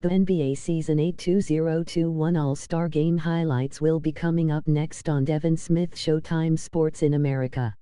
The NBA Season 8 2021 All-Star Game highlights will be coming up next on Devin Smith Showtime Sports in America.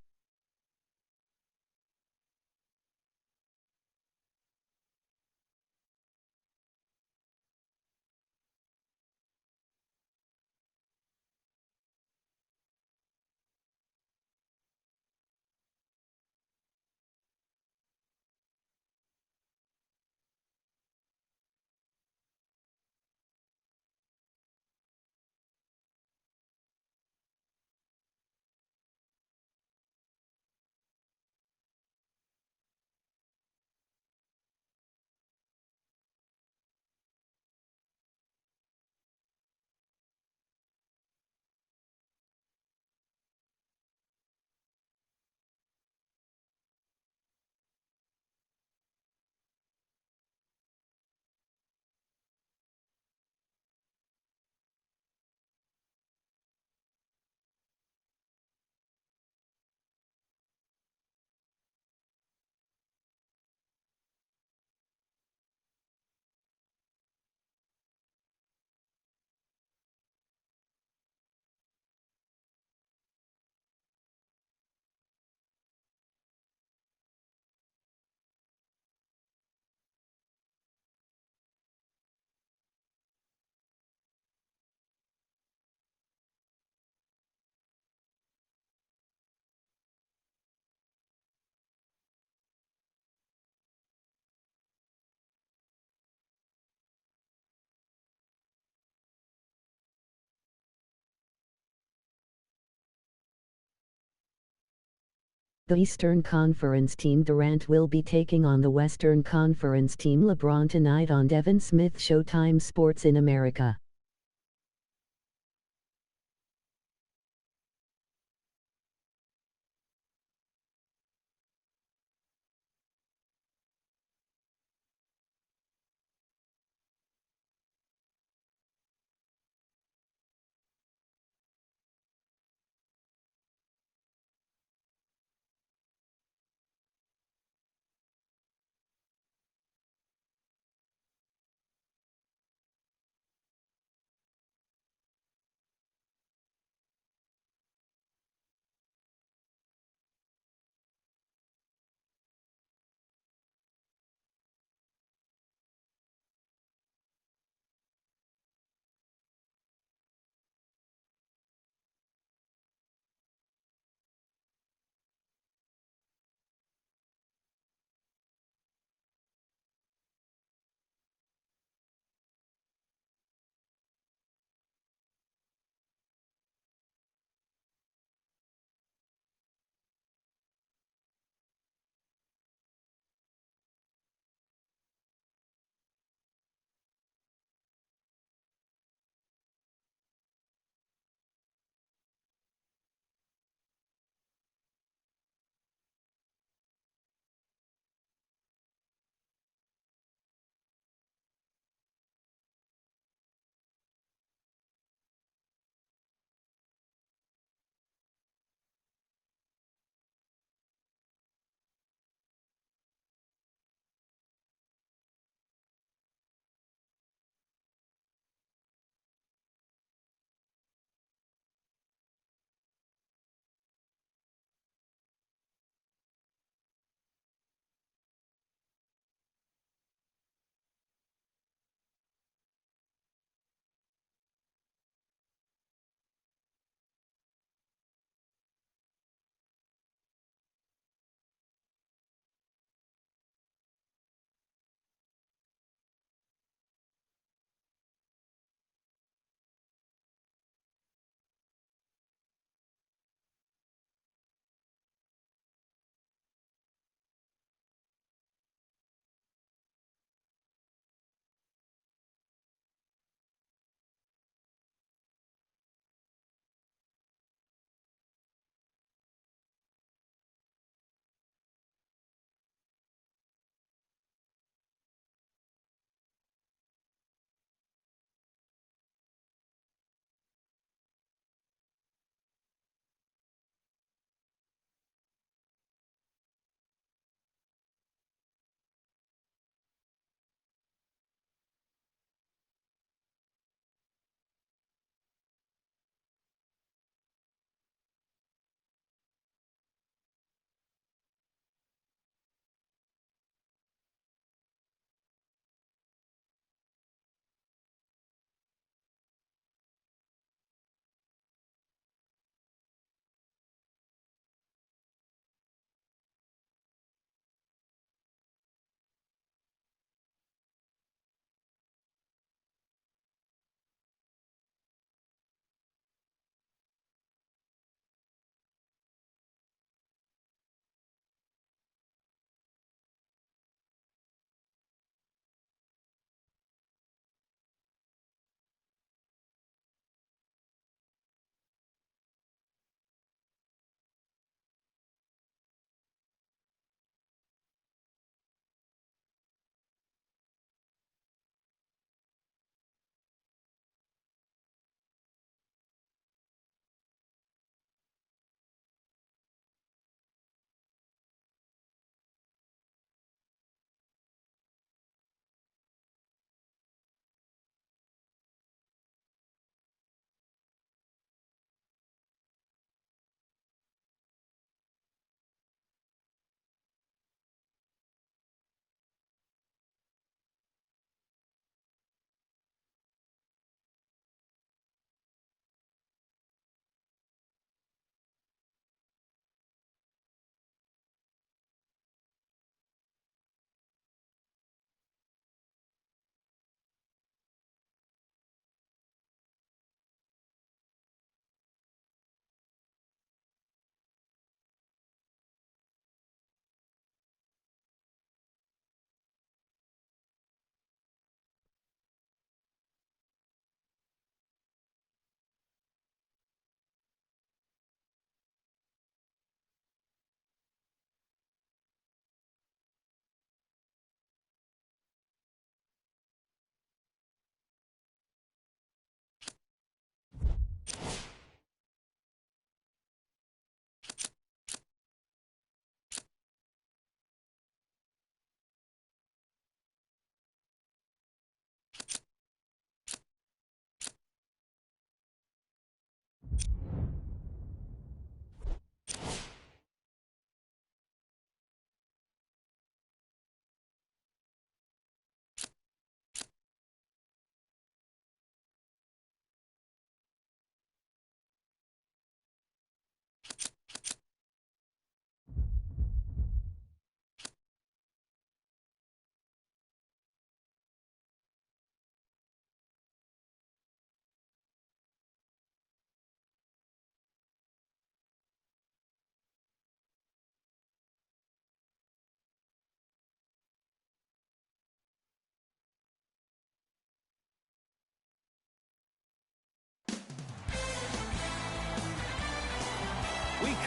The Eastern Conference team Durant will be taking on the Western Conference team Lebron tonight on Devin Smith Showtime Sports in America.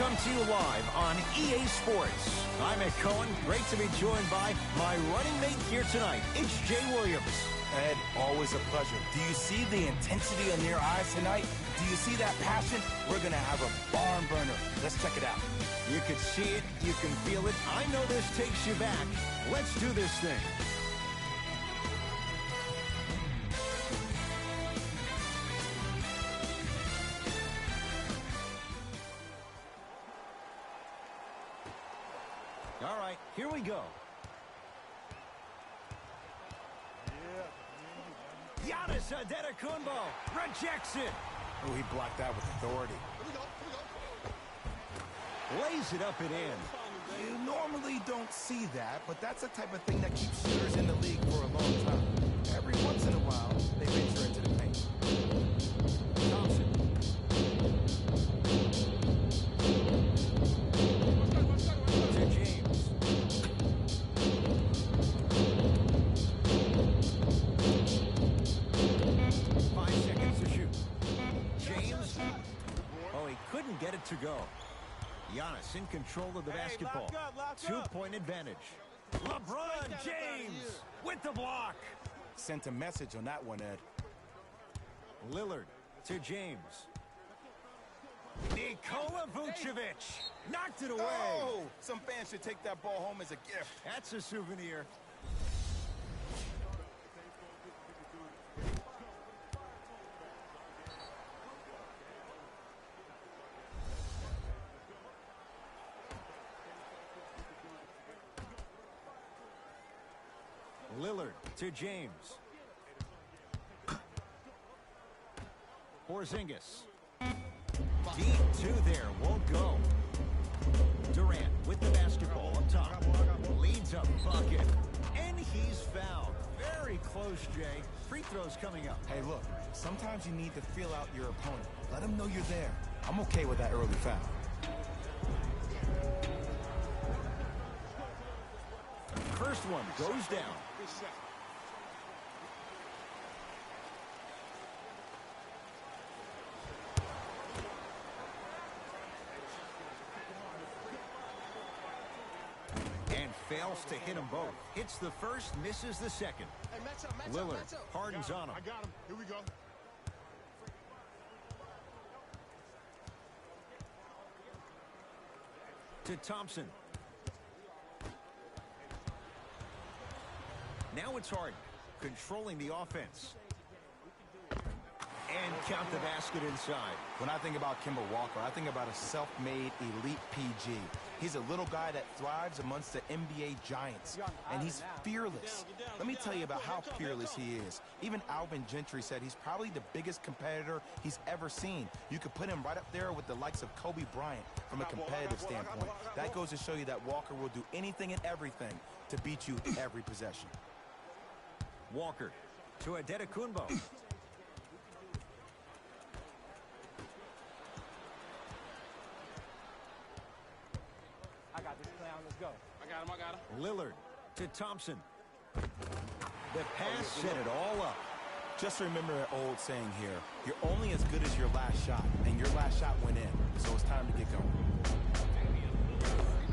come to you live on EA Sports. I'm Ed Cohen. Great to be joined by my running mate here tonight. It's Jay Williams. Ed, always a pleasure. Do you see the intensity in your eyes tonight? Do you see that passion? We're going to have a barn burner. Let's check it out. You can see it. You can feel it. I know this takes you back. Let's do this thing. All right, here we go. Giannis Antetokounmpo rejects it. Oh, he blocked that with authority. Lays it up and in. You normally don't see that, but that's the type of thing that keeps shooters in the league for a long time. Every once in a while, they venture into the paint. Thompson. To James. 5 seconds to shoot. James. Oh, he couldn't get it to go. Giannis in control of the basketball. Two-point advantage. LeBron James with the block. Sent a message on that one, Ed. Lillard to James. Nikola Vucevic knocked it away. Oh, some fans should take that ball home as a gift. That's a souvenir. Lillard to James. Porzingis. Deep two there, won't go. Durant with the basketball up top. Leads a bucket. And he's fouled. Very close, Jay. Free throws coming up. Hey, look, sometimes you need to feel out your opponent. Let them know you're there. I'm okay with that early foul. First one goes down. And fails to hit them both. Hits the first, misses the second. Lillard, Harden's on him. I got him. Here we go. To Thompson. Now it's Harden, controlling the offense. And count the basket inside. When I think about Kemba Walker, I think about a self-made elite PG. He's a little guy that thrives amongst the NBA giants, and he's fearless. Let me tell you about how fearless he is. Even Alvin Gentry said he's probably the biggest competitor he's ever seen. You could put him right up there with the likes of Kobe Bryant from a competitive standpoint. That goes to show you that Walker will do anything and everything to beat you every possession. Walker to Antetokounmpo. I got this clown. Let's go. I got him. Lillard to Thompson. The pass set it all up. Just remember an old saying here, you're only as good as your last shot, and your last shot went in, so it's time to get going.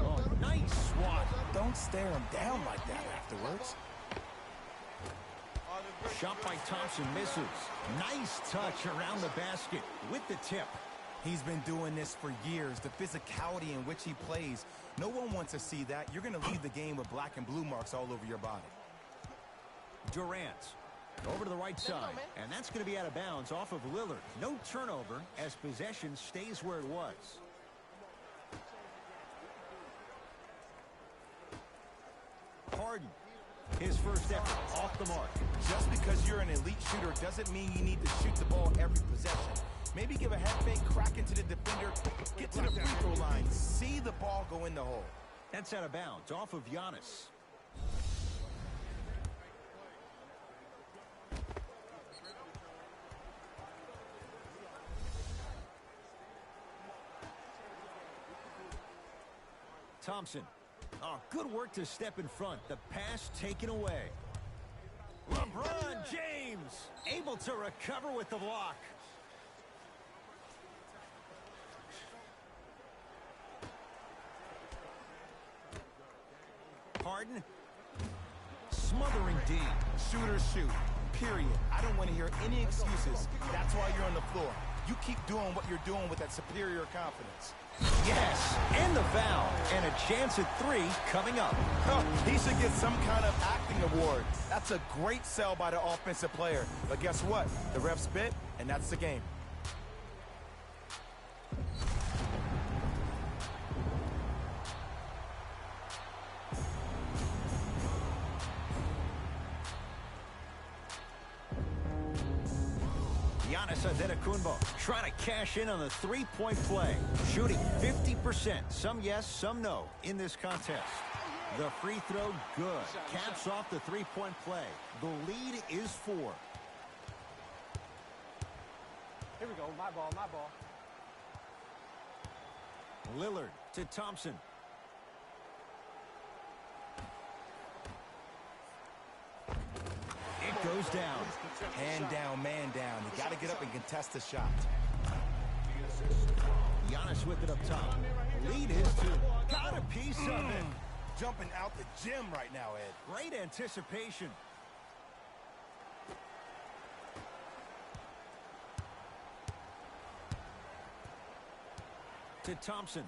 Oh, nice swat. Don't stare him down like that afterwards. Shot by Thompson misses. Nice touch around the basket with the tip. He's been doing this for years. The physicality in which he plays, no one wants to see that. You're going to leave the game with black and blue marks all over your body. Durant over to the right side, and that's going to be out of bounds off of Lillard. No turnover as possession stays where it was. Harden, his first effort off the mark. Just because you're an elite shooter doesn't mean you need to shoot the ball every possession. Maybe give a head fake, crack into the defender, get to the free throw line, see the ball go in the hole. That's out of bounds off of Giannis. Thompson. Oh, good work to step in front. The pass taken away. LeBron James able to recover with the block. Harden. Smothering D. Shooters shoot, period. I don't want to hear any excuses. That's why you're on the floor. You keep doing what you're doing with that superior confidence. Yes, and the foul. And a chance at 3 coming up. Oh, he should get some kind of acting award. That's a great sell by the offensive player. But guess what? The ref spit, and that's the game. Antetokounmpo trying to cash in on the three-point play. Shooting 50%. Some yes, some no in this contest. The free throw, good. Caps off the three-point play. The lead is 4. Here we go. My ball, my ball. Lillard to Thompson. It goes down. Hand down, man down. You got to get up and contest the shot. Giannis with it up top. Lead is 2. Got a piece of it. Jumping out the gym right now, Ed. Great anticipation. To Thompson.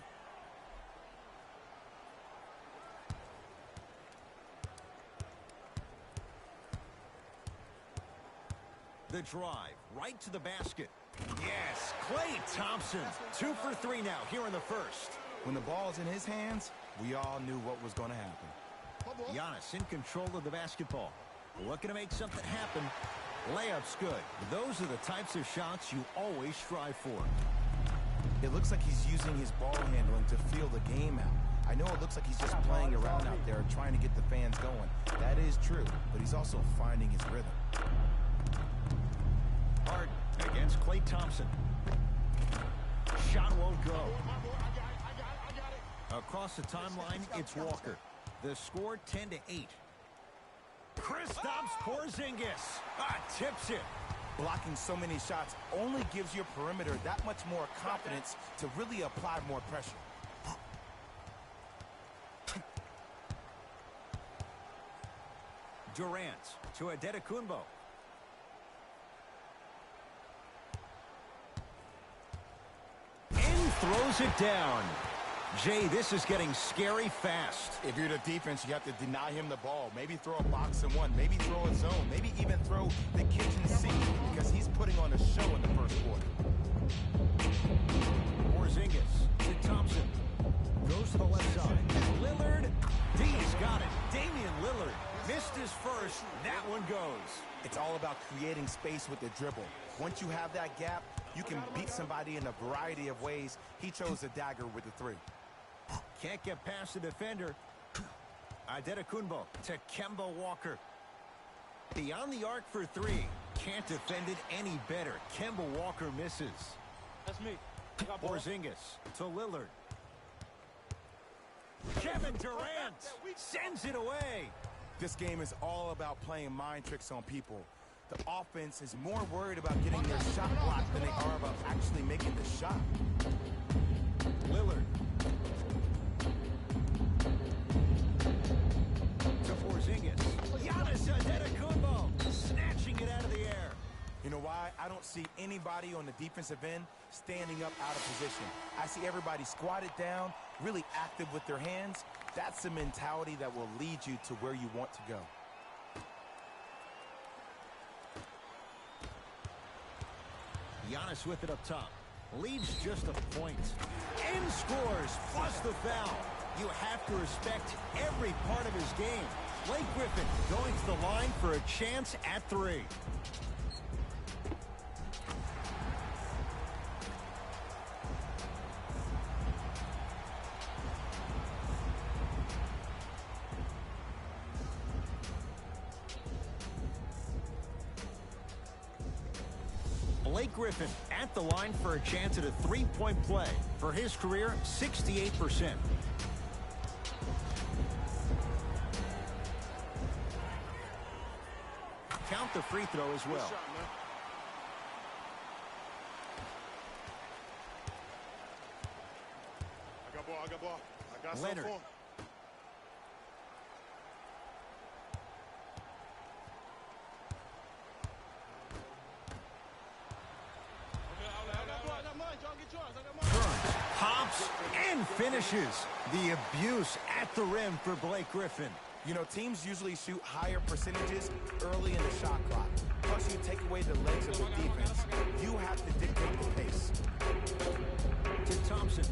The drive, right to the basket. Yes, Klay Thompson. 2 for 3 now here in the first. When the ball's in his hands, we all knew what was going to happen. Giannis in control of the basketball. Looking to make something happen. Layup's good. Those are the types of shots you always strive for. It looks like he's using his ball handling to feel the game out. I know it looks like he's just playing around out there trying to get the fans going. That is true, but he's also finding his rhythm. Harden against Klay Thompson. Shot won't go. Across the timeline, it's Walker. The score 10-8. Kristaps Porzingis tips it. Blocking so many shots only gives your perimeter that much more confidence to really apply more pressure. Durant to Antetokounmpo. Throws it down. Jay, this is getting scary fast. If you're the defense, you have to deny him the ball. Maybe throw a box and one. Maybe throw a zone. Maybe even throw the kitchen sink because he's putting on a show in the first quarter. Porzingis to Thompson. Goes to the left side. Lillard. D's got it. Damian Lillard missed his first. That one goes. It's all about creating space with the dribble. Once you have that gap, you can beat somebody in a variety of ways. He chose the dagger with the 3. Can't get past the defender. Antetokounmpo to Kemba Walker. Beyond the arc for 3. Can't defend it any better. Kemba Walker misses. That's me. Porzingis to Lillard. Kevin Durant sends it away. This game is all about playing mind tricks on people. The offense is more worried about getting their shot blocked than they are about actually making the shot. Lillard. To Porzingis. Giannis Antetokounmpo snatching it out of the air. You know why? I don't see anybody on the defensive end standing up out of position. I see everybody squatted down, really active with their hands. That's the mentality that will lead you to where you want to go. Giannis with it up top. Leads just a point. And scores, plus the foul. You have to respect every part of his game. Blake Griffin going to the line for a chance at 3. Blake Griffin at the line for a chance at a three-point play. For his career, 68%. Count the free throw as well. I got ball. I got Leonard. finishes. The abuse at the rim for Blake Griffin. You know, teams usually shoot higher percentages early in the shot clock. Plus, you take away the legs of the defense. You have to dictate the pace. To Thompson.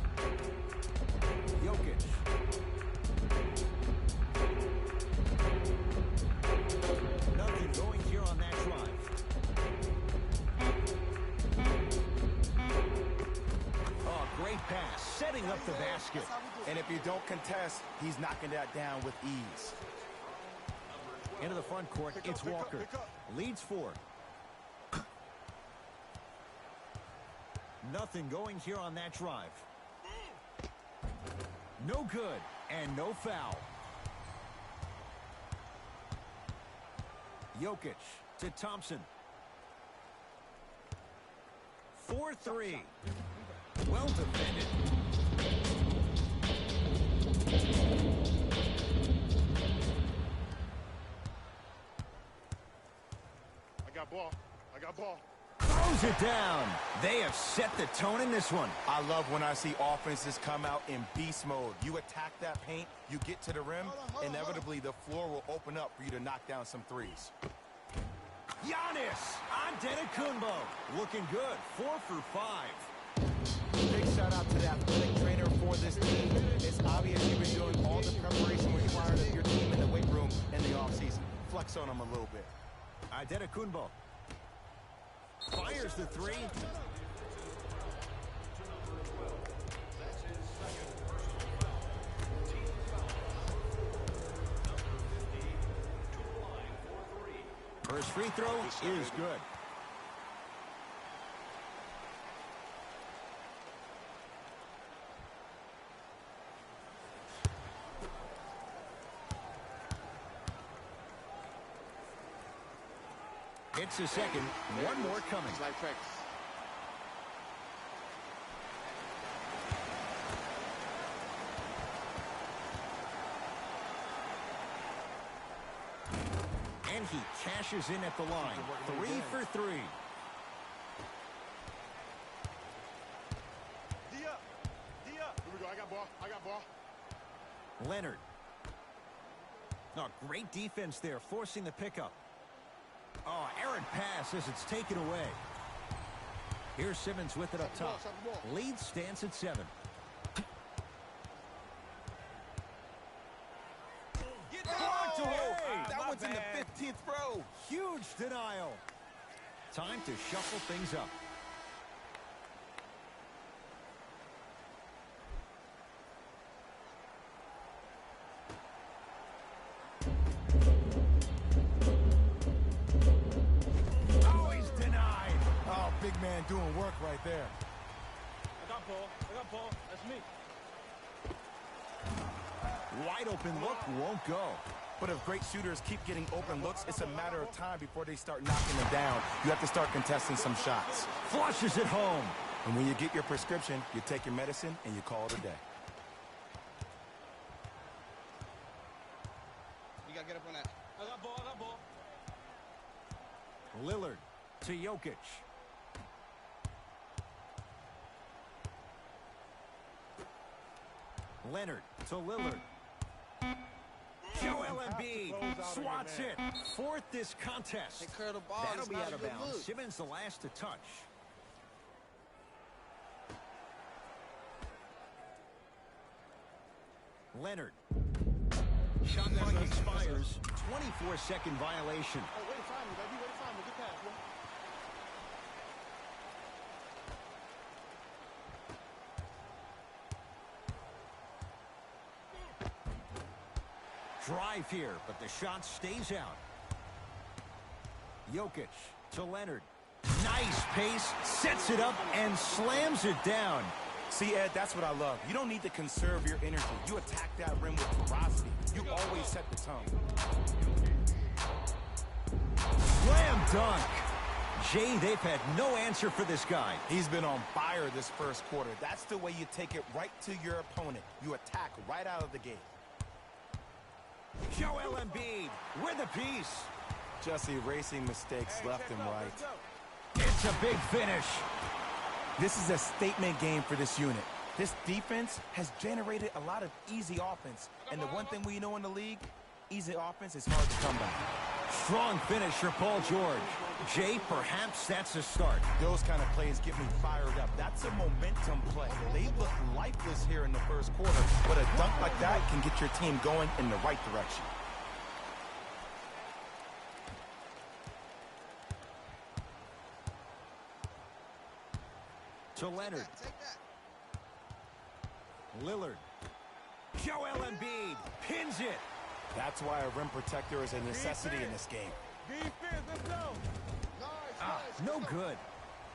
Jokic. Nothing going here on that drive. Oh, great pass. Setting up the basket. And if you don't contest, he's knocking that down with ease. Into the front court, it's Walker. Leads 4. Nothing going here on that drive. No good, and no foul. Jokic to Thompson. 4-3. Well defended. I got ball. Throws it down. They have set the tone in this one. I love when I see offenses come out in beast mode. You attack that paint, you get to the rim, inevitably the floor will open up for you to knock down some threes. Giannis Antetokounmpo looking good. 4 for 5. Big shout out to the athletic trainer for this team. It's obvious you've been doing all the preparation required of your team in the weight room in the offseason. Flex on them a little bit. Antetokounmpo fires the 3. First free throw is good. It's a second. One more coming. It's like practice. And he cashes in at the line. 3 for 3. D up. Here we go. I got ball. Leonard. Oh, great defense there, forcing the pickup. Oh, errant pass as it's taken away. Here's Simmons with it up top. Lead stands at 7. Blocked away. That one's in the 15th row. Huge denial. Time to shuffle things up. Big man doing work right there. I got ball. That's me. Wide open look won't go. But if great shooters keep getting open looks, it's a matter of time before they start knocking them down. You have to start contesting some shots. Flushes it home. And when you get your prescription, you take your medicine and you call it a day. You got to get up on that. I got ball. Lillard to Jokic. Leonard to Lillard. Joel Embiid swats it. 4th this contest. Take care of the ball. That'll It's be not out a of good bounds. look. Simmons the last to touch. Leonard. Shot clock expires. 24-second violation. Hey, way to find me, baby. Way to find me. Good pass, bro. Drive here, but the shot stays out. Jokic to Leonard. Nice pace, sets it up, and slams it down. See, Ed, that's what I love. You don't need to conserve your energy. You attack that rim with ferocity. You always set the tone. Slam dunk. Jay, they've had no answer for this guy. He's been on fire this first quarter. That's the way you take it right to your opponent. You attack right out of the gate. Joel Embiid with a piece. Just erasing mistakes left and right. It's a big finish. This is a statement game for this unit. This defense has generated a lot of easy offense. And the one thing we know in the league, easy offense is hard to come by. Strong finish for Paul George. Jay, perhaps that's a start. Those kind of plays get me fired up. That's a momentum play. They look lifeless here in the first quarter, but a dunk like that can get your team going in the right direction. To Leonard. Lillard. Joel Embiid pins it. That's why a rim protector is a necessity in this game. Defense, let's go. No good.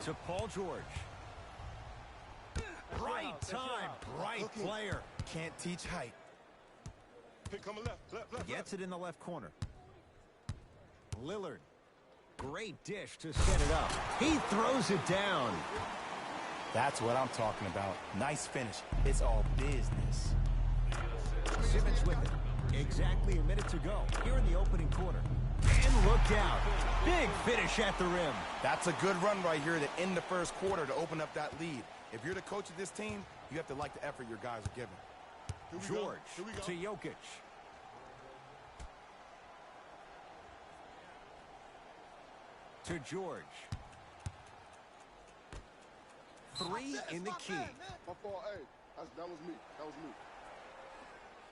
To Paul George. Right time, right player. Can't teach height. Pick coming left. Gets it in the left corner. Lillard. Great dish to set it up. He throws it down. That's what I'm talking about. Nice finish. It's all business. Simmons with it. Exactly a minute to go here in the opening quarter. And look out. Big finish at the rim. That's a good run right here to end the first quarter to open up that lead. If you're the coach of this team, you have to like the effort your guys are giving. George to Jokic. To George. 3 in the key. My fault, hey. That was me.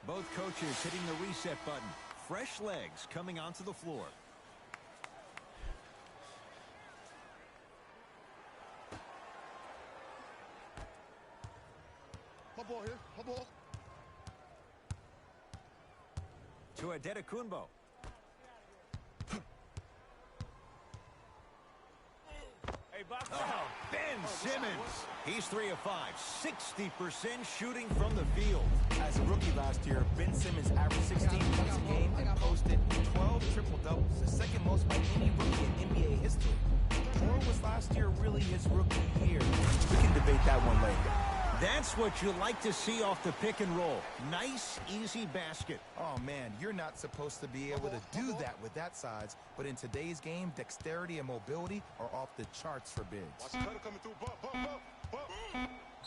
Both coaches hitting the reset button. Fresh legs coming onto the floor. My ball here. My ball. To Adetokunbo. Hey, box. Oh, Ben Simmons. He's 3 of 5. 60% shooting from the field. As a rookie last year, Ben Simmons averaged 16 points a game and posted 12 triple-doubles, the second most by any rookie in NBA history. Or was last year really his rookie year? We can debate that one later. That's what you like to see off the pick and roll. Nice, easy basket. Oh, man, you're not supposed to be able to do that with that size, but in today's game, dexterity and mobility are off the charts for bigs. Watch the cutter coming through. Bump.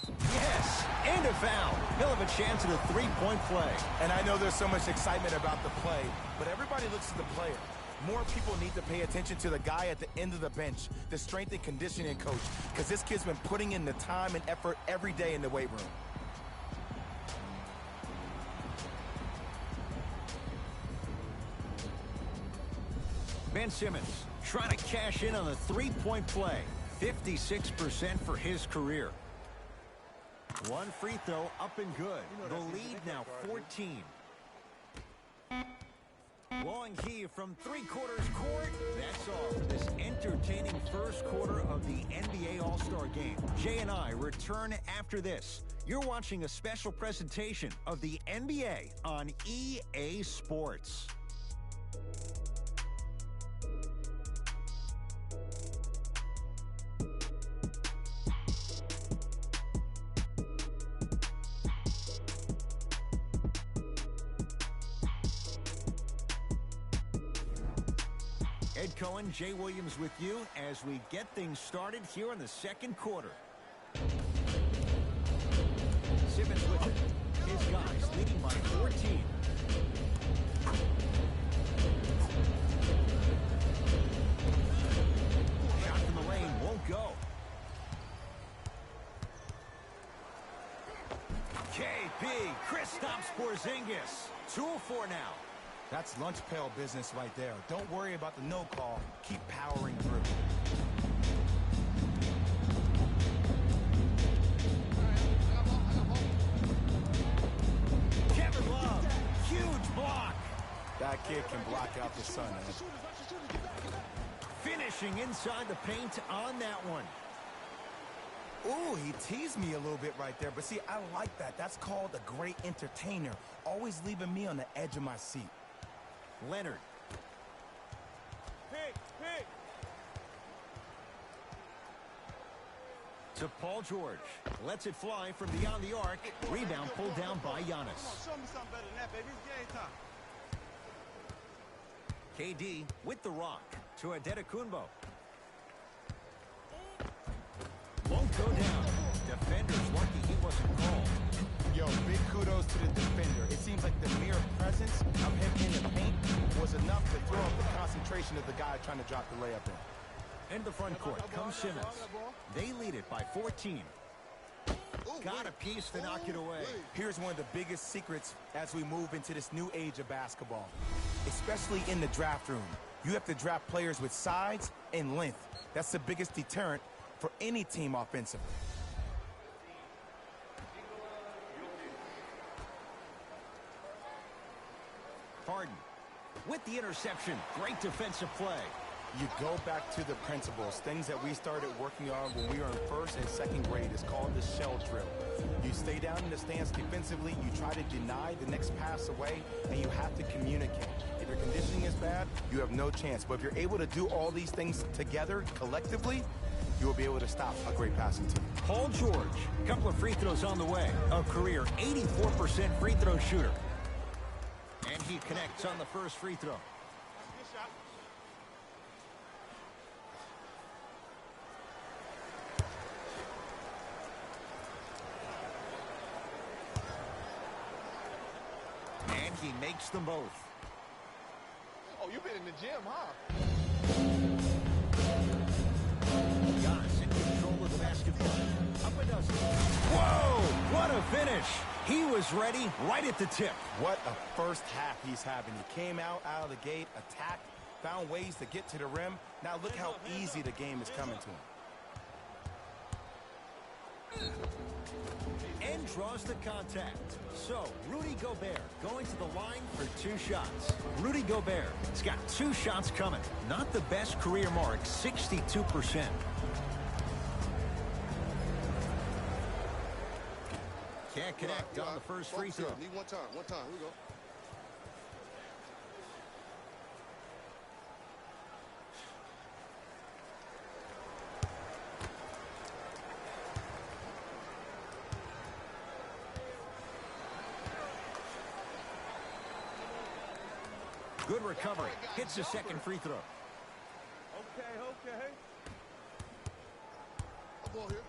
Yes, and a foul. He'll have a chance at a three-point play. And I know there's so much excitement about the play, but everybody looks at the player. More people need to pay attention to the guy at the end of the bench, the strength and conditioning coach, because this kid's been putting in the time and effort every day in the weight room. Ben Simmons trying to cash in on the three-point play. 56% for his career. One free throw up and good. The lead now 14. Long He from three-quarters court. That's all for this entertaining first quarter of the NBA All-Star Game. Jay and I return after this. You're watching a special presentation of the NBA on EA Sports. Ed Cohen, Jay Williams with you as we get things started here in the second quarter. Simmons with it. His guys leading by 14. Shot from the lane won't go. KP, Kristaps Porzingis. 2-4 now. That's lunch pail business right there. Don't worry about the no call. Keep powering through. Kevin Love, huge block. That kid can block out the sun, man. Finishing inside the paint on that one. Ooh, he teased me a little bit right there. But see, I like that. That's called a great entertainer. Always leaving me on the edge of my seat. Leonard. Pick. To Paul George. Lets it fly from beyond the arc. Rebound pulled down by Giannis. Come on, show me something better than that, baby. It's game time. KD with the rock. To Adetokunbo. Won't go down. Defenders lucky he wasn't called. Yo, big kudos to the defender. It seems like the mere presence of him in the paint was enough to throw up the concentration of the guy trying to drop the layup in. In the front court comes Simmons. They lead it by 14. Got a piece to knock it away. Here's one of the biggest secrets as we move into this new age of basketball, especially in the draft room. You have to draft players with size and length. That's the biggest deterrent for any team offensively. Harden with the interception. Great defensive play. You go back to the principles, things that we started working on when we were in first and second grade. It's called the shell drill. You stay down in the stance defensively, you try to deny the next pass away, and you have to communicate. If your conditioning is bad, you have no chance. But if you're able to do all these things together, collectively, you will be able to stop a great passing team. Paul George, a couple of free throws on the way. A career 84% free throw shooter. And he connects on the first free throw. And he makes them both. Oh, you've been in the gym, huh? Giannis in control of the basketball. Up and does it. Whoa! What a finish! He was ready right at the tip. What a first half he's having. He came out of the gate, attacked, found ways to get to the rim. Now look how easy the game is coming to him. And draws the contact. So, Rudy Gobert going to the line for 2 shots. Rudy Gobert has got 2 shots coming. Not the best career mark, 62%. Can't connect on the first free throw. Need one time. Here we go. Good recovery. Hits the second free throw. Okay. A ball here.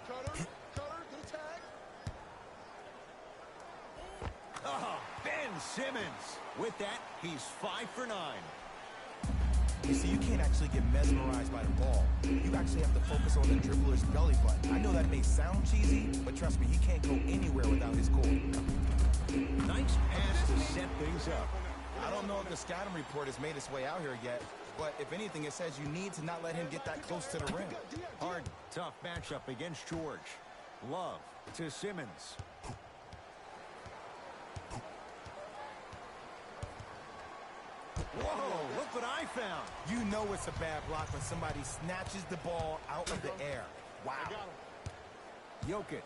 Cutter, to the tag. Oh, Ben Simmons. With that, he's 5 for 9. You see, you can't actually get mesmerized by the ball. You actually have to focus on the dribbler's belly button. I know that may sound cheesy, but trust me, he can't go anywhere without his core. Nice pass to set things up. I don't know if the scouting report has made its way out here yet, but if anything, it says you need to not let him get that close to the rim. Hard, tough matchup against George. Love to Simmons. Whoa, look what I found. You know it's a bad block when somebody snatches the ball out of the air. Wow. Jokic.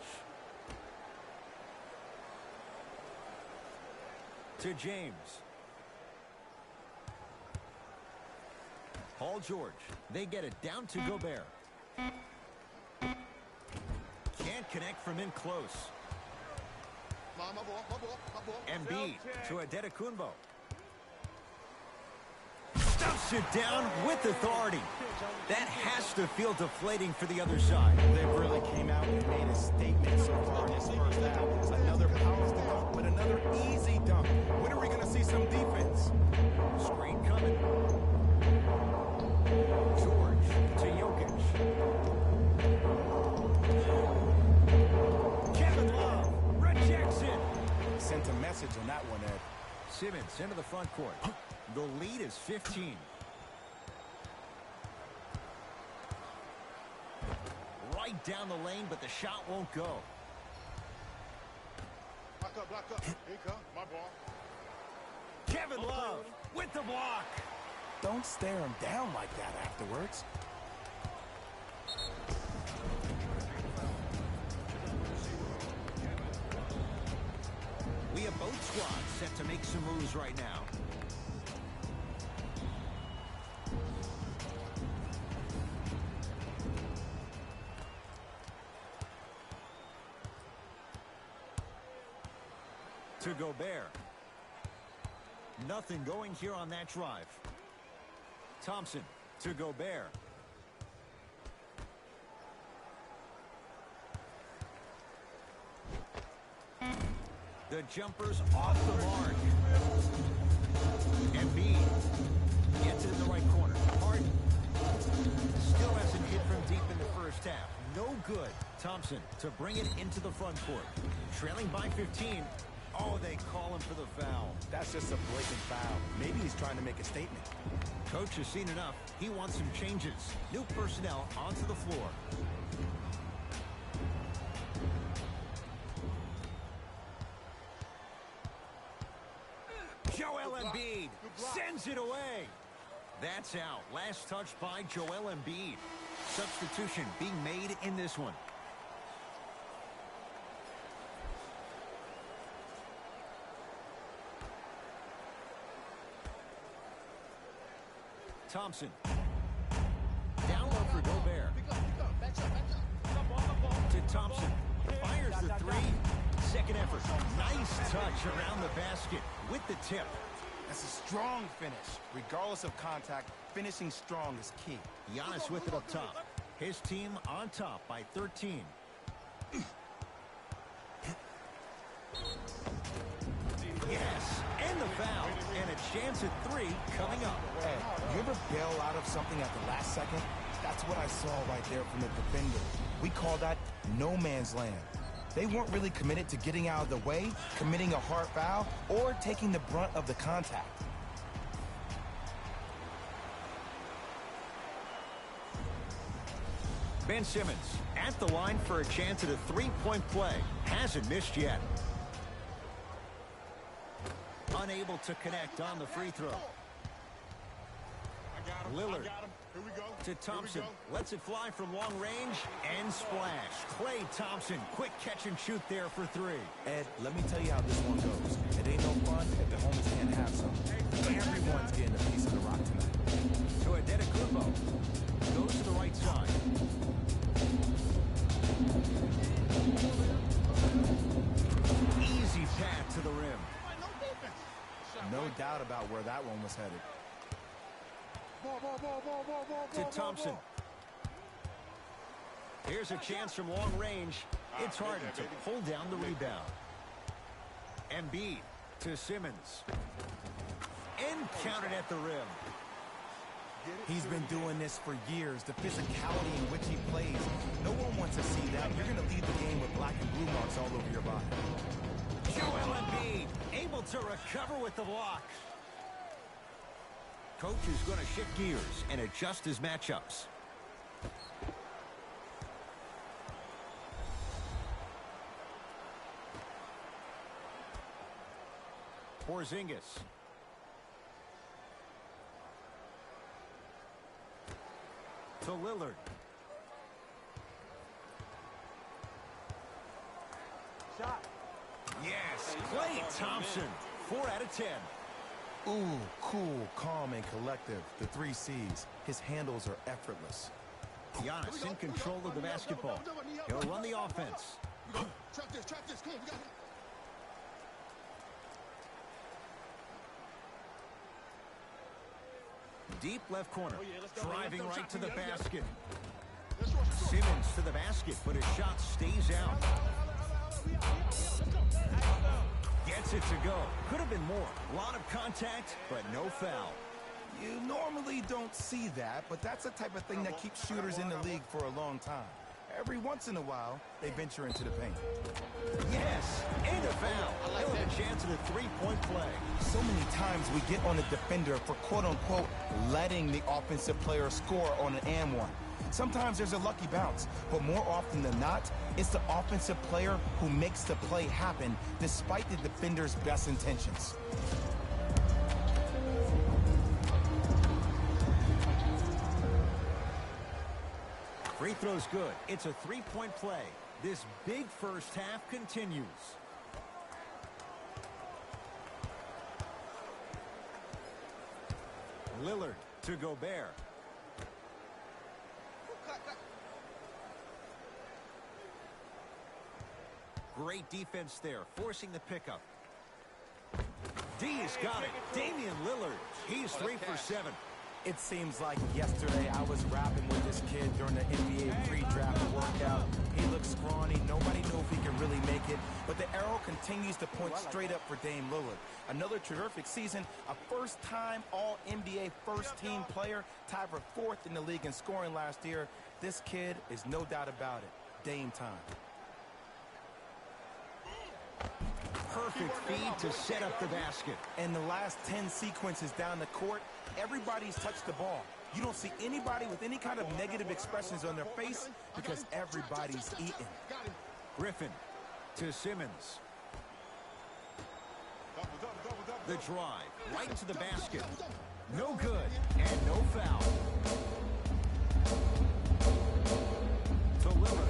To James. Paul George. They get it down to Gobert. Can't connect from in close. My ball. Embiid to Adetokunbo. Stuffs it down with authority. That has to feel deflating for the other side. They really came out and made a statement so far in this first half. Another powerful dunk, but another easy dunk. When are we going to see some defense? Screen coming. George to Jokic. Kevin Love rejects it. Sent a message on that one, Ed. Simmons into the front court. The lead is 15. Right down the lane, but the shot won't go. Block up. Here you come. My ball. Kevin Love with the block. Don't stare him down like that afterwards. We have both squads set to make some moves right now. To Gobert. Nothing going here on that drive. Thompson to Gobert. The jumper's off the mark. Embiid gets it in the right corner. Harden still hasn't hit from deep in the first half. No good. Thompson to bring it into the front court. Trailing by 15. Oh, they call him for the foul. That's just a blatant foul. Maybe he's trying to make a statement. Coach has seen enough. He wants some changes. New personnel onto the floor. Joel Embiid sends it away. That's out. Last touch by Joel Embiid. Substitution being made in this one. Thompson. Down low for Gobert. To Thompson. Fires the three. Second effort. Nice touch around the basket with the tip. That's a strong finish. Regardless of contact, finishing strong is key. Giannis with it up top. His team on top by 13. Yes, and the foul. And a chance at three coming up. Hey, you ever bail out of something at the last second? That's what I saw right there from the defender. We call that no man's land. They weren't really committed to getting out of the way, committing a hard foul, or taking the brunt of the contact. Ben Simmons at the line for a chance at a three-point play. Hasn't missed yet. Unable to connect on the free throw. Lillard Here we go. to Thompson. Lets it fly from long range and splash. Klay Thompson, quick catch and shoot there for three. Ed, let me tell you how this one goes. It ain't no fun if the homies can't have some. Everyone's getting a piece of the rock tonight. To Adetokounmpo. Goes to the right side. Easy path to the rim. No doubt about where that one was headed. To Thompson. Here's a chance from long range. It's Harden to pull down the rebound. Embiid to Simmons. And counted at the rim. He's been doing this for years. The physicality in which he plays. No one wants to see that. You're going to leave the game with black and blue marks all over your body. Joel Embiid able to recover with the block. Coach is going to shift gears and adjust his matchups. Porzingis. To Lillard. Shot. Yes, Klay Thompson. 4 out of 10. Ooh, cool, calm, and collective. The 3 C's. His handles are effortless. Giannis in control of the basketball. He'll run the offense. Trap this, come on, we got it. Deep left corner. Driving right to the basket. Let's rush. Simmons to the basket, but his shot stays out. Gets it to go. Could have been more. A lot of contact, but no foul. You normally don't see that, but that's the type of thing that keeps shooters in the league for a long time. Every once in a while, they venture into the paint. Yes, and a foul. He'll have a chance at a three-point play. So many times we get on the defender for quote-unquote letting the offensive player score on an and one. Sometimes there's a lucky bounce, but more often than not, it's the offensive player who makes the play happen despite the defender's best intentions. Free throw's good. It's a three-point play. This big first half continues. Lillard to Gobert. Great defense there, forcing the pickup. D's got it. Damian Lillard. He's 3 for 7. It seems like yesterday I was rapping with this kid during the NBA pre-draft workout. He looks scrawny. Nobody knew if he could really make it. But the arrow continues to point straight up for Dame Lillard. Another terrific season, a first-time All-NBA first-team player, tied for 4th in the league in scoring last year. This kid is no doubt about it. Dame time. Perfect feed to set up the basket. In the last 10 sequences down the court, everybody's touched the ball. You don't see anybody with any kind of negative expressions on their face because everybody's eating. Griffin to Simmons. The drive, right to the basket. No good, and no foul. To Lillard.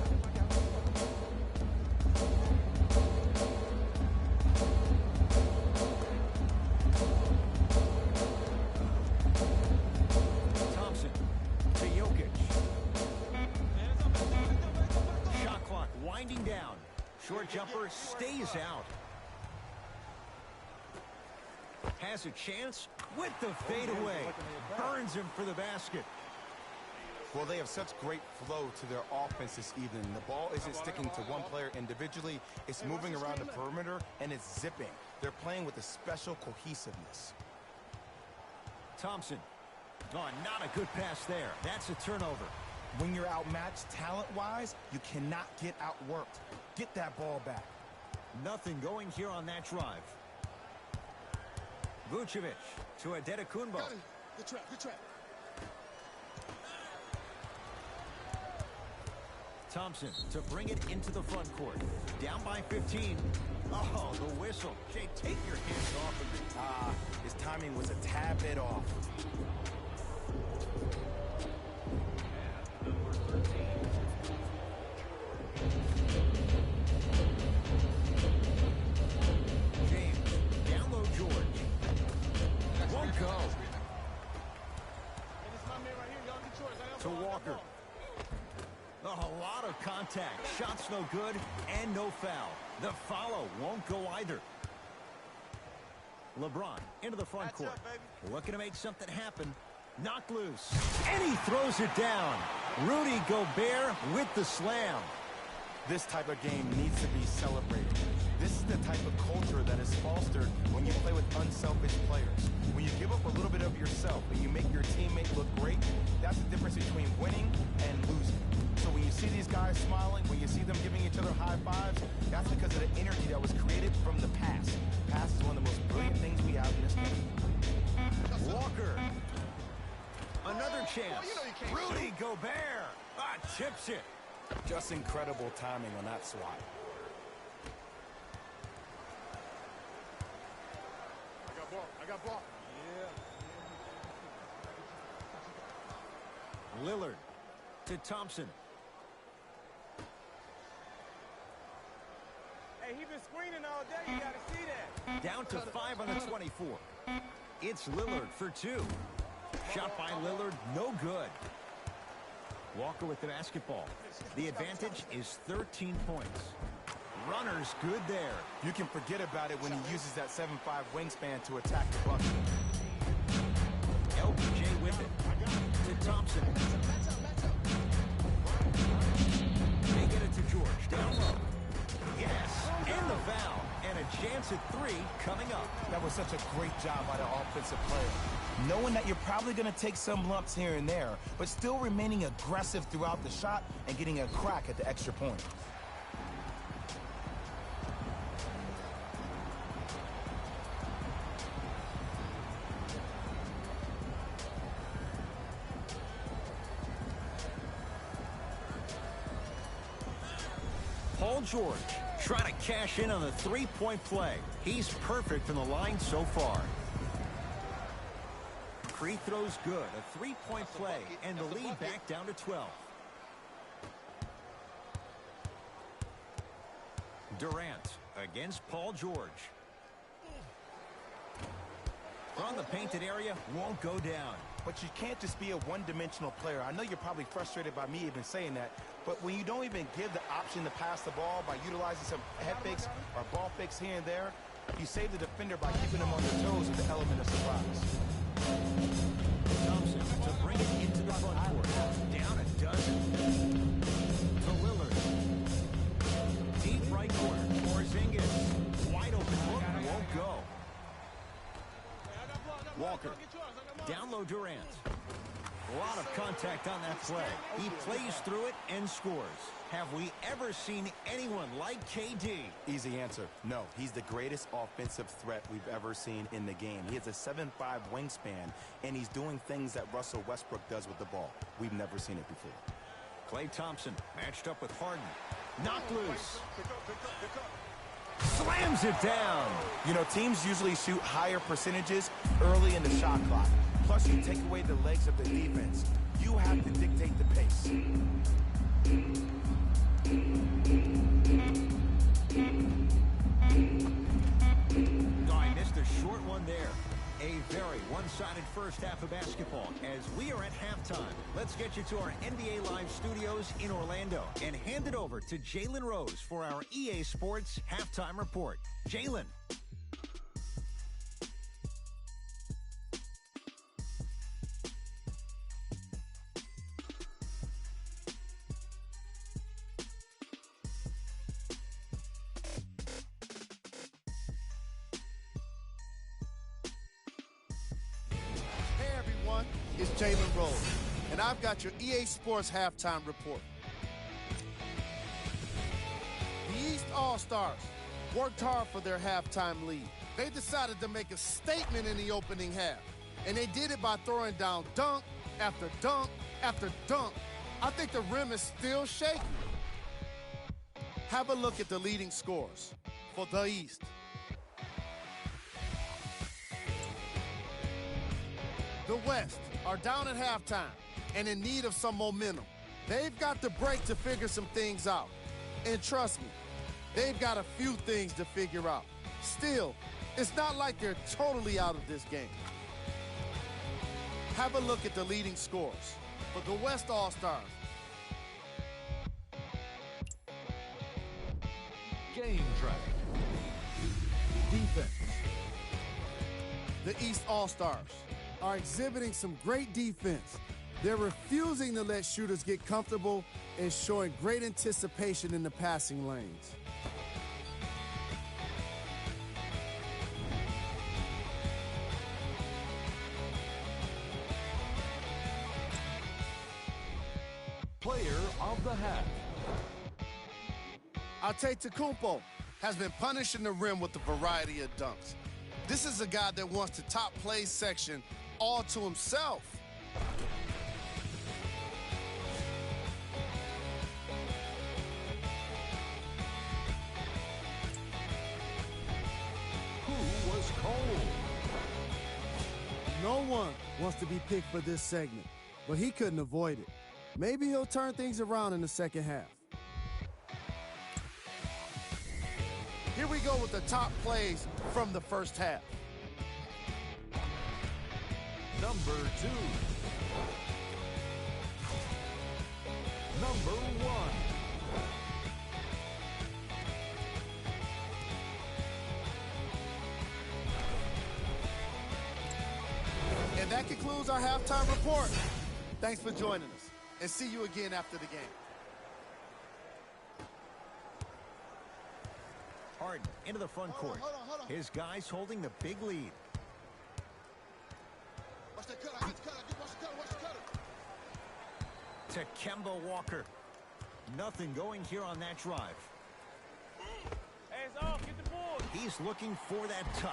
Thompson to Jokic. Shot clock winding down. Short jumper stays out. Has a chance with the fadeaway. Burns him for the basket. Well, they have such great flow to their offense this evening. The ball isn't sticking to one player individually. It's moving around the perimeter, and it's zipping. They're playing with a special cohesiveness. Thompson. Oh, not a good pass there. That's a turnover. When you're outmatched talent-wise, you cannot get outworked. Get that ball back. Nothing going here on that drive. Vucevic to Adetokunbo. Good trap, good trap. Thompson to bring it into the front court. Down by 15. Oh, the whistle. Jay, take your hands off of it. His timing was a tad bit off. James, down low George. Won't go. To Walker. Oh, a lot of contact. Shots no good and no foul. The follow won't go either. LeBron into the front court. Looking to make something happen. Knocked loose. And he throws it down. Rudy Gobert with the slam. This type of game needs to be celebrated. This is the type of culture that is fostered when you play with unselfish players. When you give up a little bit of yourself and you make your teammate look great, that's the difference between winning and losing. So when you see these guys smiling, when you see them giving each other high fives, that's because of the energy that was created from the past. Pass is one of the most brilliant things we have in this game. Walker. Another chance. Rudy Gobert. Tips it. Just incredible timing on that swat. I got ball. Yeah. Lillard to Thompson. Hey, he been screening all day. You got to see that. Down to 5 on the 24. It's Lillard for 2. Shot by Lillard, no good. Walker with the basketball. The advantage is 13 points. Runner's good there. You can forget about it when he uses that 7'5" wingspan to attack the bucket. LBJ with it. To Thompson. They get it to George. Down low. Yes. And the foul. And a chance at 3 coming up. That was such a great job by the offensive player. Knowing that you're probably going to take some lumps here and there, but still remaining aggressive throughout the shot and getting a crack at the extra point. Paul George trying to cash in on the three-point play. He's perfect from the line so far. Free throws good. A three-point play and the lead back down to 12. Durant against Paul George. From the painted area, won't go down. But you can't just be a one-dimensional player. I know you're probably frustrated by me even saying that, but when you don't even give the option to pass the ball by utilizing some head fakes or ball fakes here and there, you save the defender by keeping them on their toes with the element of surprise. Thompson to bring it into the front court. Down a dozen. To Lillard. Deep right corner. Porzingis. Wide open look. Won't go. Walker. Down low Durant. A lot of contact on that play. He plays through it and scores. Have we ever seen anyone like KD? Easy answer. No, he's the greatest offensive threat we've ever seen in the game. He has a 7'5" wingspan, and he's doing things that Russell Westbrook does with the ball. We've never seen it before. Klay Thompson matched up with Harden. Knocked loose. Slams it down. You know, teams usually shoot higher percentages early in the shot clock. Plus, you take away the legs of the defense. You have to dictate the pace. Oh, I missed a short one there. A very one-sided first half of basketball as we are at halftime. Let's get you to our NBA Live studios in Orlando and hand it over to Jalen Rose for our EA Sports Halftime Report. Jalen. It's Jalen Rose, and I've got your EA Sports Halftime Report. The East All-Stars worked hard for their halftime lead. They decided to make a statement in the opening half, and they did it by throwing down dunk after dunk after dunk. I think the rim is still shaky. Have a look at the leading scores for the East. The West are down at halftime and in need of some momentum. They've got the break to figure some things out. And trust me, they've got a few things to figure out. Still, it's not like they're totally out of this game. Have a look at the leading scores for the West All-Stars. Game track. Defense. The East All-Stars are exhibiting some great defense. They're refusing to let shooters get comfortable and showing great anticipation in the passing lanes. Player of the half. Antetokounmpo has been punishing the rim with a variety of dunks. This is a guy that wants the top plays section all to himself. Who was cold? No one wants to be picked for this segment, but he couldn't avoid it. Maybe he'll turn things around in the second half. Here we go with the top plays from the first half. Number 2. Number 1. And that concludes our halftime report. Thanks for joining us, and see you again after the game. Harden into the front court. Hold on. His guys holding the big lead. Watch the cutter. Watch the cutter. To Kemba Walker. Nothing going here on that drive. Hands off, get the board. He's looking for that touch.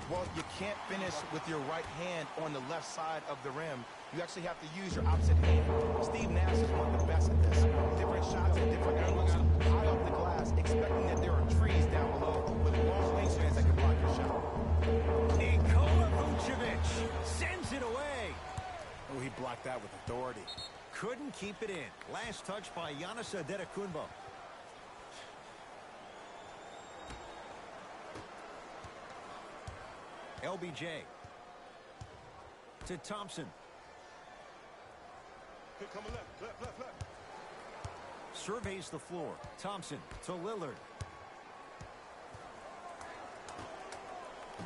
Well, you can't finish with your right hand on the left side of the rim. You actually have to use your opposite hand. Steve Nash is one of the best at this. Different shots at different angles, high off the glass, expecting that there are trees down below with long wingspans that can block your shot. Nikola Vucevic sends it away. Oh, he blocked that with authority. Couldn't keep it in. Last touch by Giannis Antetokounmpo. LBJ. To Thompson. Here, coming left. Surveys the floor. Thompson to Lillard.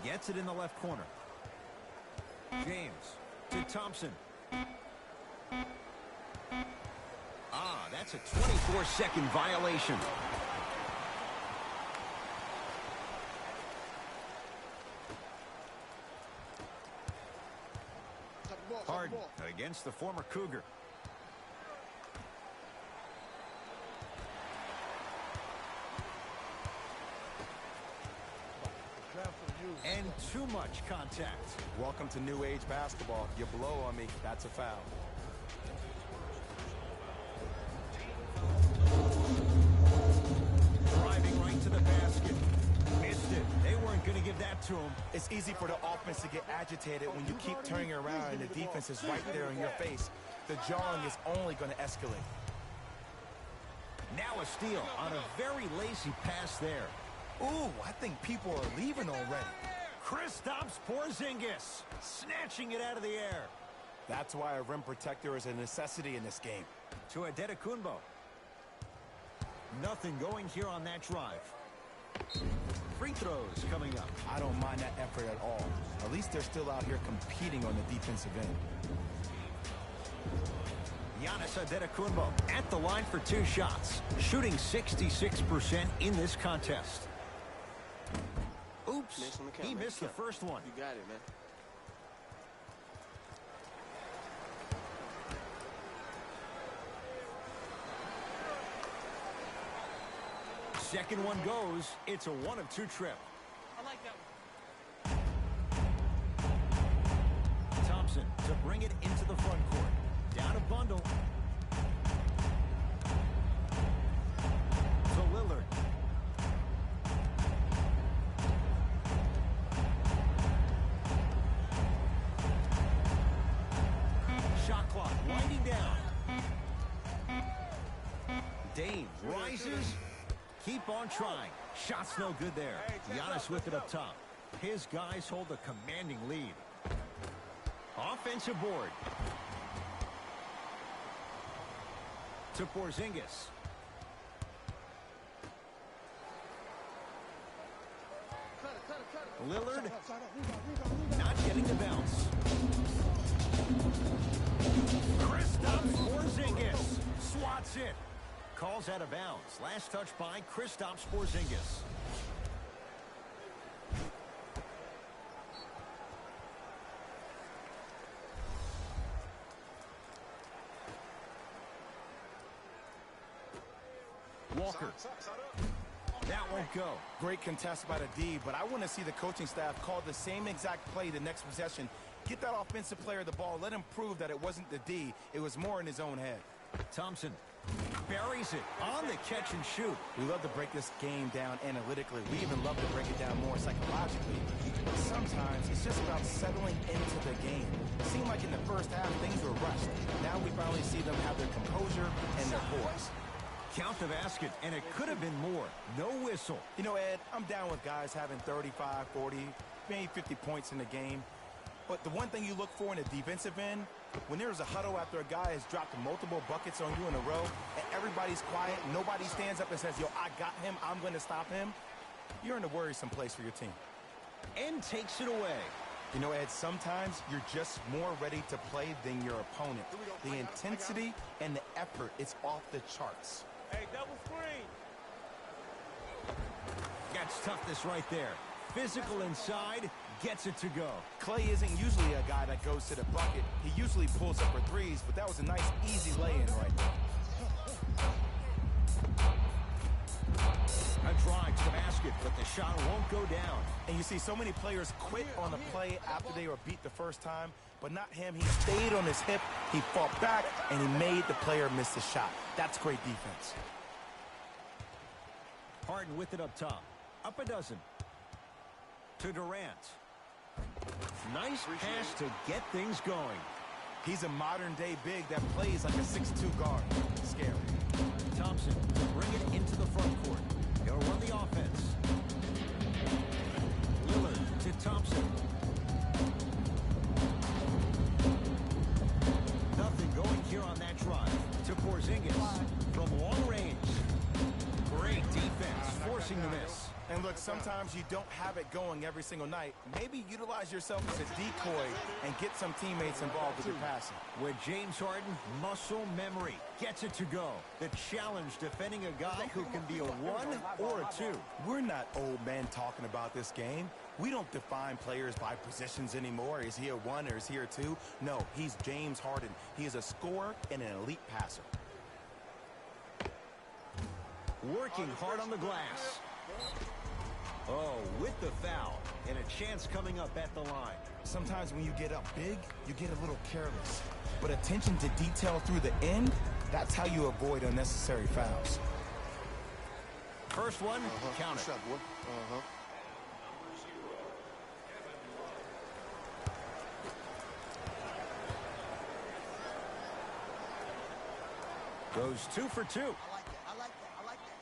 Gets it in the left corner. James to Thompson. That's a 24-second violation. Harden against the former Cougar. And too much contact. Welcome to new age basketball. You blow on me, that's a foul. Driving right to the basket. Missed it. They weren't going to give that to him. It's easy for the offense to get agitated when you keep turning around and the defense is right there in your face. The jawing is only going to escalate. Now a steal on a very lazy pass there. Ooh, I think people are leaving already. Kristaps Porzingis snatching it out of the air. That's why a rim protector is a necessity in this game. To Adetokunbo. Nothing going here on that drive. Free throws coming up. I don't mind that effort at all. At least they're still out here competing on the defensive end. Giannis Adetokunbo at the line for 2 shots, shooting 66% in this contest. Oops, he missed the first one. You got it, man. Second one goes. It's a 1 of 2 trip. I like that one. Thompson to bring it into the front court. Down a bundle. To Lillard. Shot clock winding down. Dame rises. Keep on trying. Shot's no good there. Giannis with it up top. His guys hold a commanding lead. Offensive board. To Porzingis. Lillard not getting the bounce. Kristaps Porzingis swats it. Calls out of bounds. Last touch by Kristaps Porzingis. Walker. That won't go. Great contest by the D, but I want to see the coaching staff call the same exact play the next possession. Get that offensive player the ball. Let him prove that it wasn't the D. It was more in his own head. Thompson buries it on the catch and shoot. We love to break this game down analytically. We even love to break it down more psychologically. But sometimes it's just about settling into the game. It seemed like in the first half things were rushed. Now we finally see them have their composure and their poise. Count the basket, and it could have been more. No whistle. You know, Ed, I'm down with guys having 35, 40, maybe 50 points in the game. But the one thing you look for in a defensive end, when there's a huddle after a guy has dropped multiple buckets on you in a row, and everybody's quiet, nobody stands up and says, yo, I got him, I'm going to stop him, you're in a worrisome place for your team. And takes it away. You know, Ed, sometimes you're just more ready to play than your opponent. The intensity and the effort, it's off the charts. Hey, double screen. That's toughness right there. Physical inside, gets it to go. Clay isn't usually a guy that goes to the bucket. He usually pulls up for threes, but that was a nice, easy lay-in right there. A drive to the basket, but the shot won't go down. And you see so many players quit on the play after they were beat the first time, but not him. He stayed on his hip, he fought back, and he made the player miss the shot. That's great defense. Harden with it up top. Up a dozen. To Durant. Nice pass to get things going. He's a modern-day big that plays like a 6'2 guard. Scary. Thompson to bring it into the front court. He'll run the offense. Lillard to Thompson. Nothing going here on that drive. To Porzingis from long range. Great defense, forcing the miss. And look, Look, sometimes you don't have it going every single night. Maybe utilize yourself as a decoy and get some teammates involved with your passing. With James Harden, muscle memory gets it to go. The challenge defending a guy who can be a 1 or a 2. We're not old men talking about this game. We don't define players by positions anymore. Is he a 1 or is he a 2? No, he's James Harden. He is a scorer and an elite passer. Working hard on the glass. Oh, with the foul. And a chance coming up at the line. Sometimes when you get up big, you get a little careless. But attention to detail through the end, that's how you avoid unnecessary fouls. First one, count it. Shot, boy. Goes 2 for 2. I like that. I like that. I like that.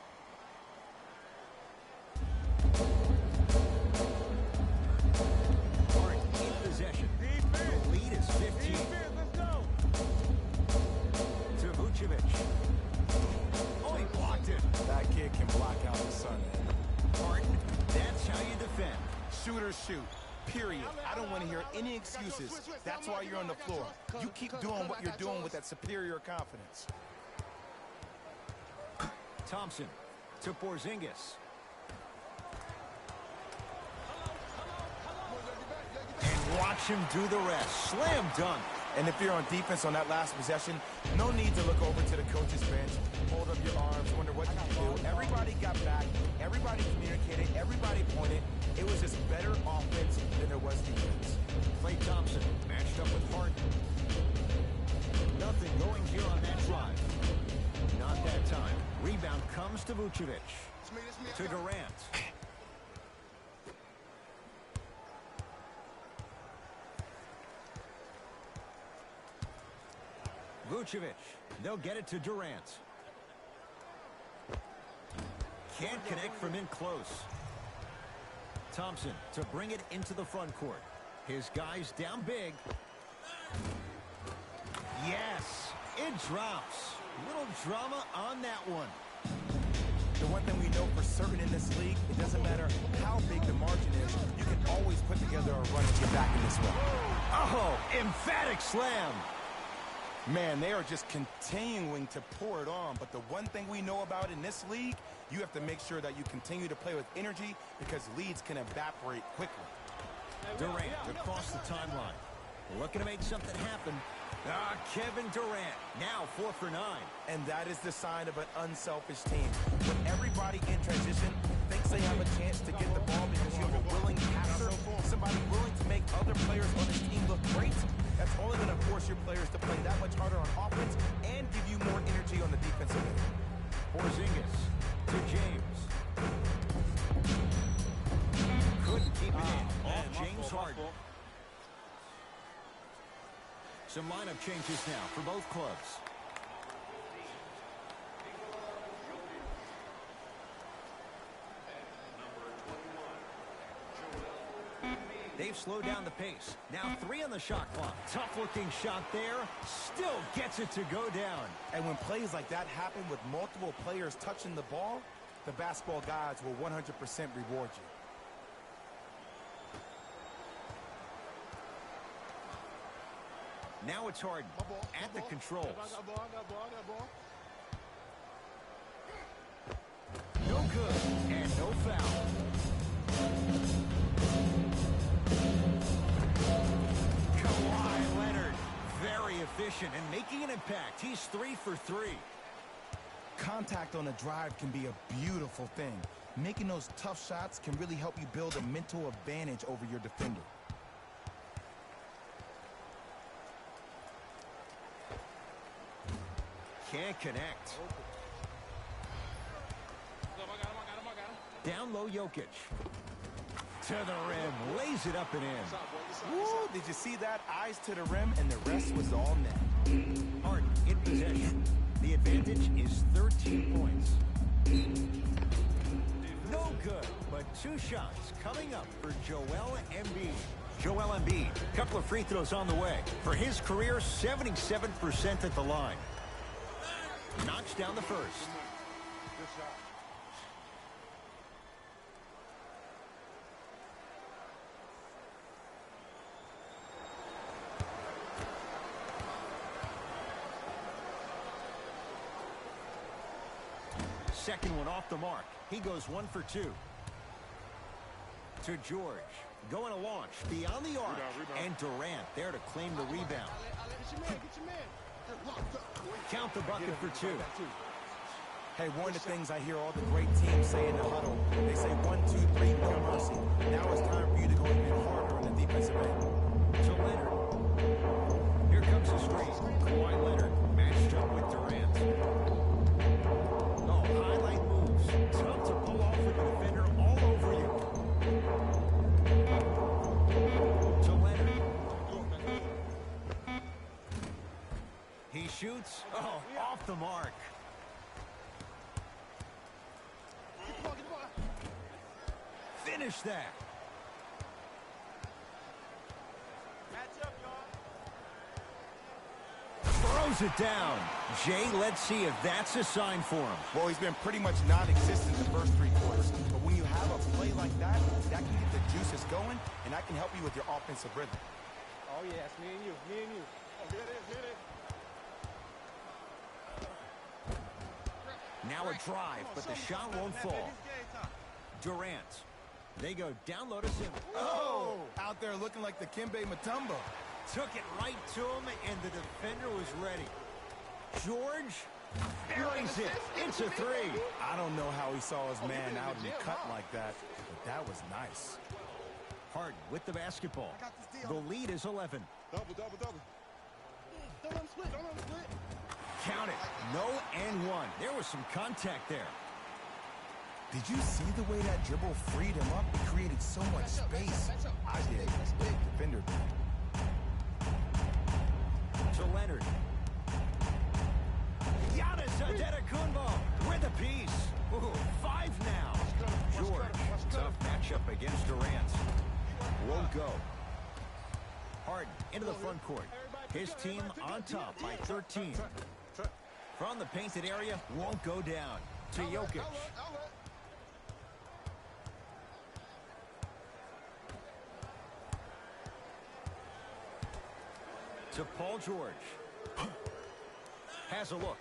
Durant in possession. The lead is 15. Let's go. To Vucevic. Oh, he blocked it. That kid can block out the sun. Harden, that's how you defend. Shoot or shoot. Period. I don't want to hear any excuses. That's why you're on the floor. You keep doing what you're doing with that superior confidence. Thompson to Porzingis. And watch him do the rest. Slam dunk. And if you're on defense on that last possession, no need to look over to the coach's bench, hold up your arms, wonder what you do. Everybody got back. Everybody communicated. Everybody pointed. It was just better offense than there was defense. Klay Thompson matched up with Harden. Nothing going here on that drive. Not that time. Rebound comes to Vucevic. To Durant. Vucevic. They'll get it to Durant. Can't connect from in close. Thompson to bring it into the front court. His guys down big. Yes, it drops. Little drama on that one. The one thing we know for certain in this league, it doesn't matter how big the margin is, you can always put together a run and get back in this one. Oh, emphatic slam. Man, they are just continuing to pour it on. But the one thing we know about in this league, you have to make sure that you continue to play with energy because leads can evaporate quickly. Durant across the timeline. Looking to make something happen. Kevin Durant, now 4 for 9. And that is the sign of an unselfish team. When everybody in transition thinks they have a chance to get the ball because you have a willing passer, somebody willing to make other players on his team look great, that's only going to force your players to play that much harder on offense and give you more energy on the defensive end. Porzingis to James. Couldn't keep it in. Off James Harden. Some lineup changes now for both clubs. They've slowed down the pace. Now 3 on the shot clock. Tough-looking shot there. Still gets it to go down. And when plays like that happen with multiple players touching the ball, the basketball gods will 100% reward you. Now it's Harden at the controls. No good and no foul. Kawhi Leonard, very efficient and making an impact. He's 3 for 3. Contact on a drive can be a beautiful thing. Making those tough shots can really help you build a mental advantage over your defender. Can't connect. Down low, Jokic. To the rim, lays it up and in. Woo, did you see that? Eyes to the rim, and the rest was all net. Harden in possession. The advantage is 13 points. No good, but 2 shots coming up for Joel Embiid. Joel Embiid, couple of free throws on the way. For his career, 77% at the line. Knocks down the first. second one off the mark. He goes 1 for 2. To George. Going to launch beyond the arc. Rebound. And Durant there to claim the rebound. Get your man. Get locked up. Count the bucket for 2. Hey, one of the things I hear all the great teams say in the huddle, they say 1, 2, 3, no mercy. Now it's time for you to go even harder on the defensive end. To Leonard. Here comes the screen. Kawhi Leonard matched up with Durant. Oh, highlight moves. Tough to pull off with the defender all over you. To Leonard. He shoots. Oh, off the mark. Finish that. Match up, y'all. Throws it down. Jay, let's see if that's a sign for him. Well, he's been pretty much non-existent the first 3 quarters. But when you have a play like that, that can get the juices going, and that can help you with your offensive rhythm. Oh, yeah, it's me and you. Me and you. Oh, here it is. Here it is. Now a drive, but the shot won't fall. Durant. They go down low to Simmons. Oh! Out there looking like the Kimbe Mutombo. Took it right to him, and the defender was ready. George buries it. It's a 3. I don't know how he saw his man out and cut like that, but that was nice. Harden with the basketball. The lead is 11. Double. Don't let him split. Count it. No and 1. There was some contact there. Did you see the way that dribble freed him up? It created so much space. I did. Defender did. To Leonard. Giannis Antetokounmpo with a piece. Ooh, 5 now. George, tough matchup against Durant. Won't go. Harden into the front court. His team on top by 13. From the painted area, won't go down. To Jokic. To Paul George. Has a look.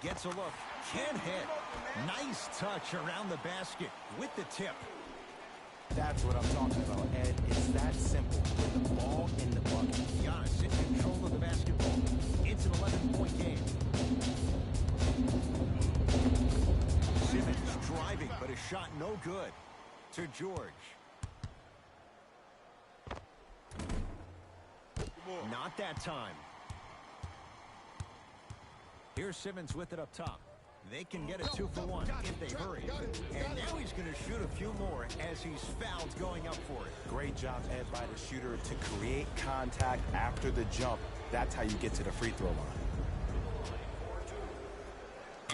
Gets a look. Can't hit. Nice touch around the basket with the tip. That's what I'm talking about, Ed. It's that simple. With the ball in the bucket. Giannis in control of the basketball. It's an 11-point game. Simmons driving, but a shot no good. To George. Not that time. Here's Simmons with it up top. They can get a 2-for-1 if they hurry. And now he's going to shoot a few more as he's fouled going up for it. Great job, Ed, by the shooter to create contact after the jump. That's how you get to the free throw line.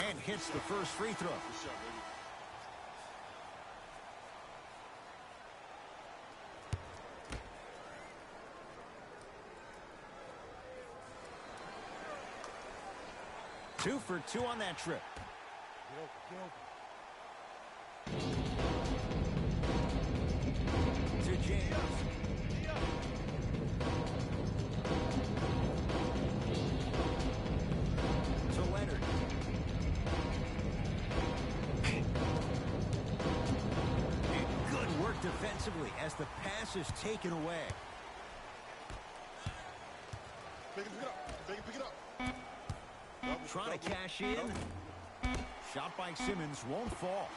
And hits the first free throw. 2 for 2 on that trip. To James. To Leonard. And good work defensively as the pass is taken away. Pick it up. Trying to cash in. Shot by Simmons won't fall.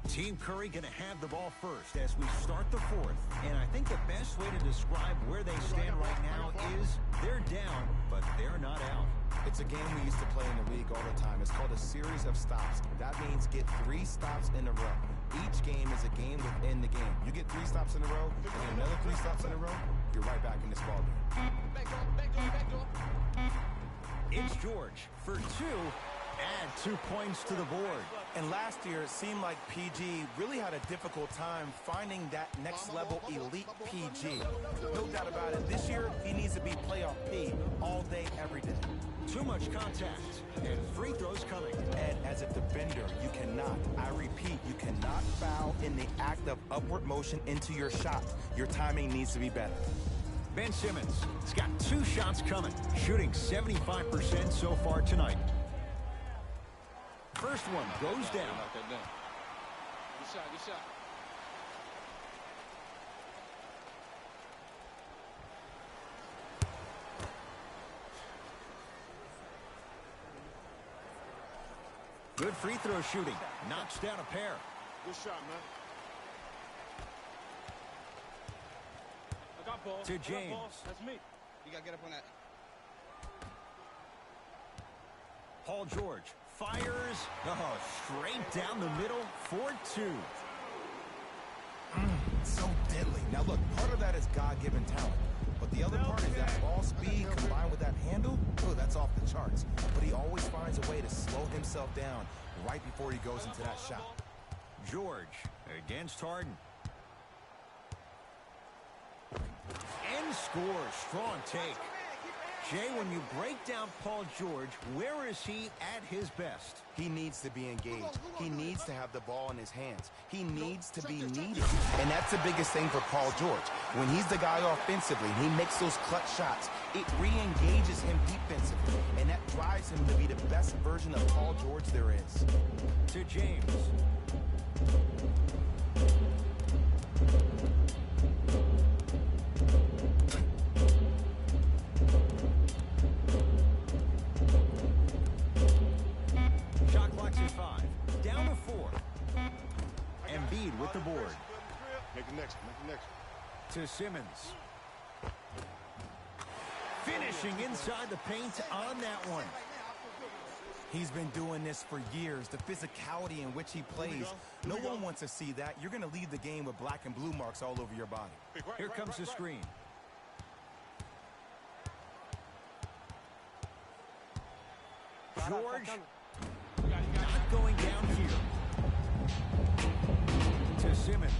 Team Curry going to have the ball first as we start the 4th. And I think the best way to describe where they stand right now is they're down, but they're not out. It's a game we used to play in the league all the time. It's called a series of stops. That means get 3 stops in a row. Each game is a game within the game. You get 3 stops in a row, and then another 3 stops in a row, you're right back in this ball game. It's George for 2. Add 2 points to the board. And last year, it seemed like PG really had a difficult time finding that next level elite PG. No doubt about it. This year, he needs to be playoff P all day, every day. Too much contact, and free throws coming. And as a defender, you cannot, I repeat, you cannot foul in the act of upward motion into your shot. Your timing needs to be better. Ben Simmons has got 2 shots coming, shooting 75% so far tonight. First one goes down. Good shot, good shot. Good free throw shooting. Knocks down a pair. Good shot, man. I got ball. To I got James. ball. That's me. You gotta get up on that. Paul George fires. Oh, straight down the middle for 2. So deadly. Now look, part of that is God-given talent. But the other part is that ball speed combined with that handle, oh, that's off the charts. But he always finds a way to slow himself down right before he goes into that shot. George against Harden. And scores. Strong take. Jay, when you break down Paul George, where is he at his best? He needs to be engaged. He needs to have the ball in his hands. He needs to be needed. And that's the biggest thing for Paul George. When he's the guy offensively, he makes those clutch shots. It re-engages him defensively. And that drives him to be the best version of Paul George there is. To James. Shot clock's at 5. Down to 4. Embiid with the board. Make the next one. Make the next one. To Simmons. Finishing inside the paint on that one. He's been doing this for years. The physicality in which he plays. No one wants to see that. You're going to leave the game with black and blue marks all over your body. Here comes the screen. George not going down here. To Simmons.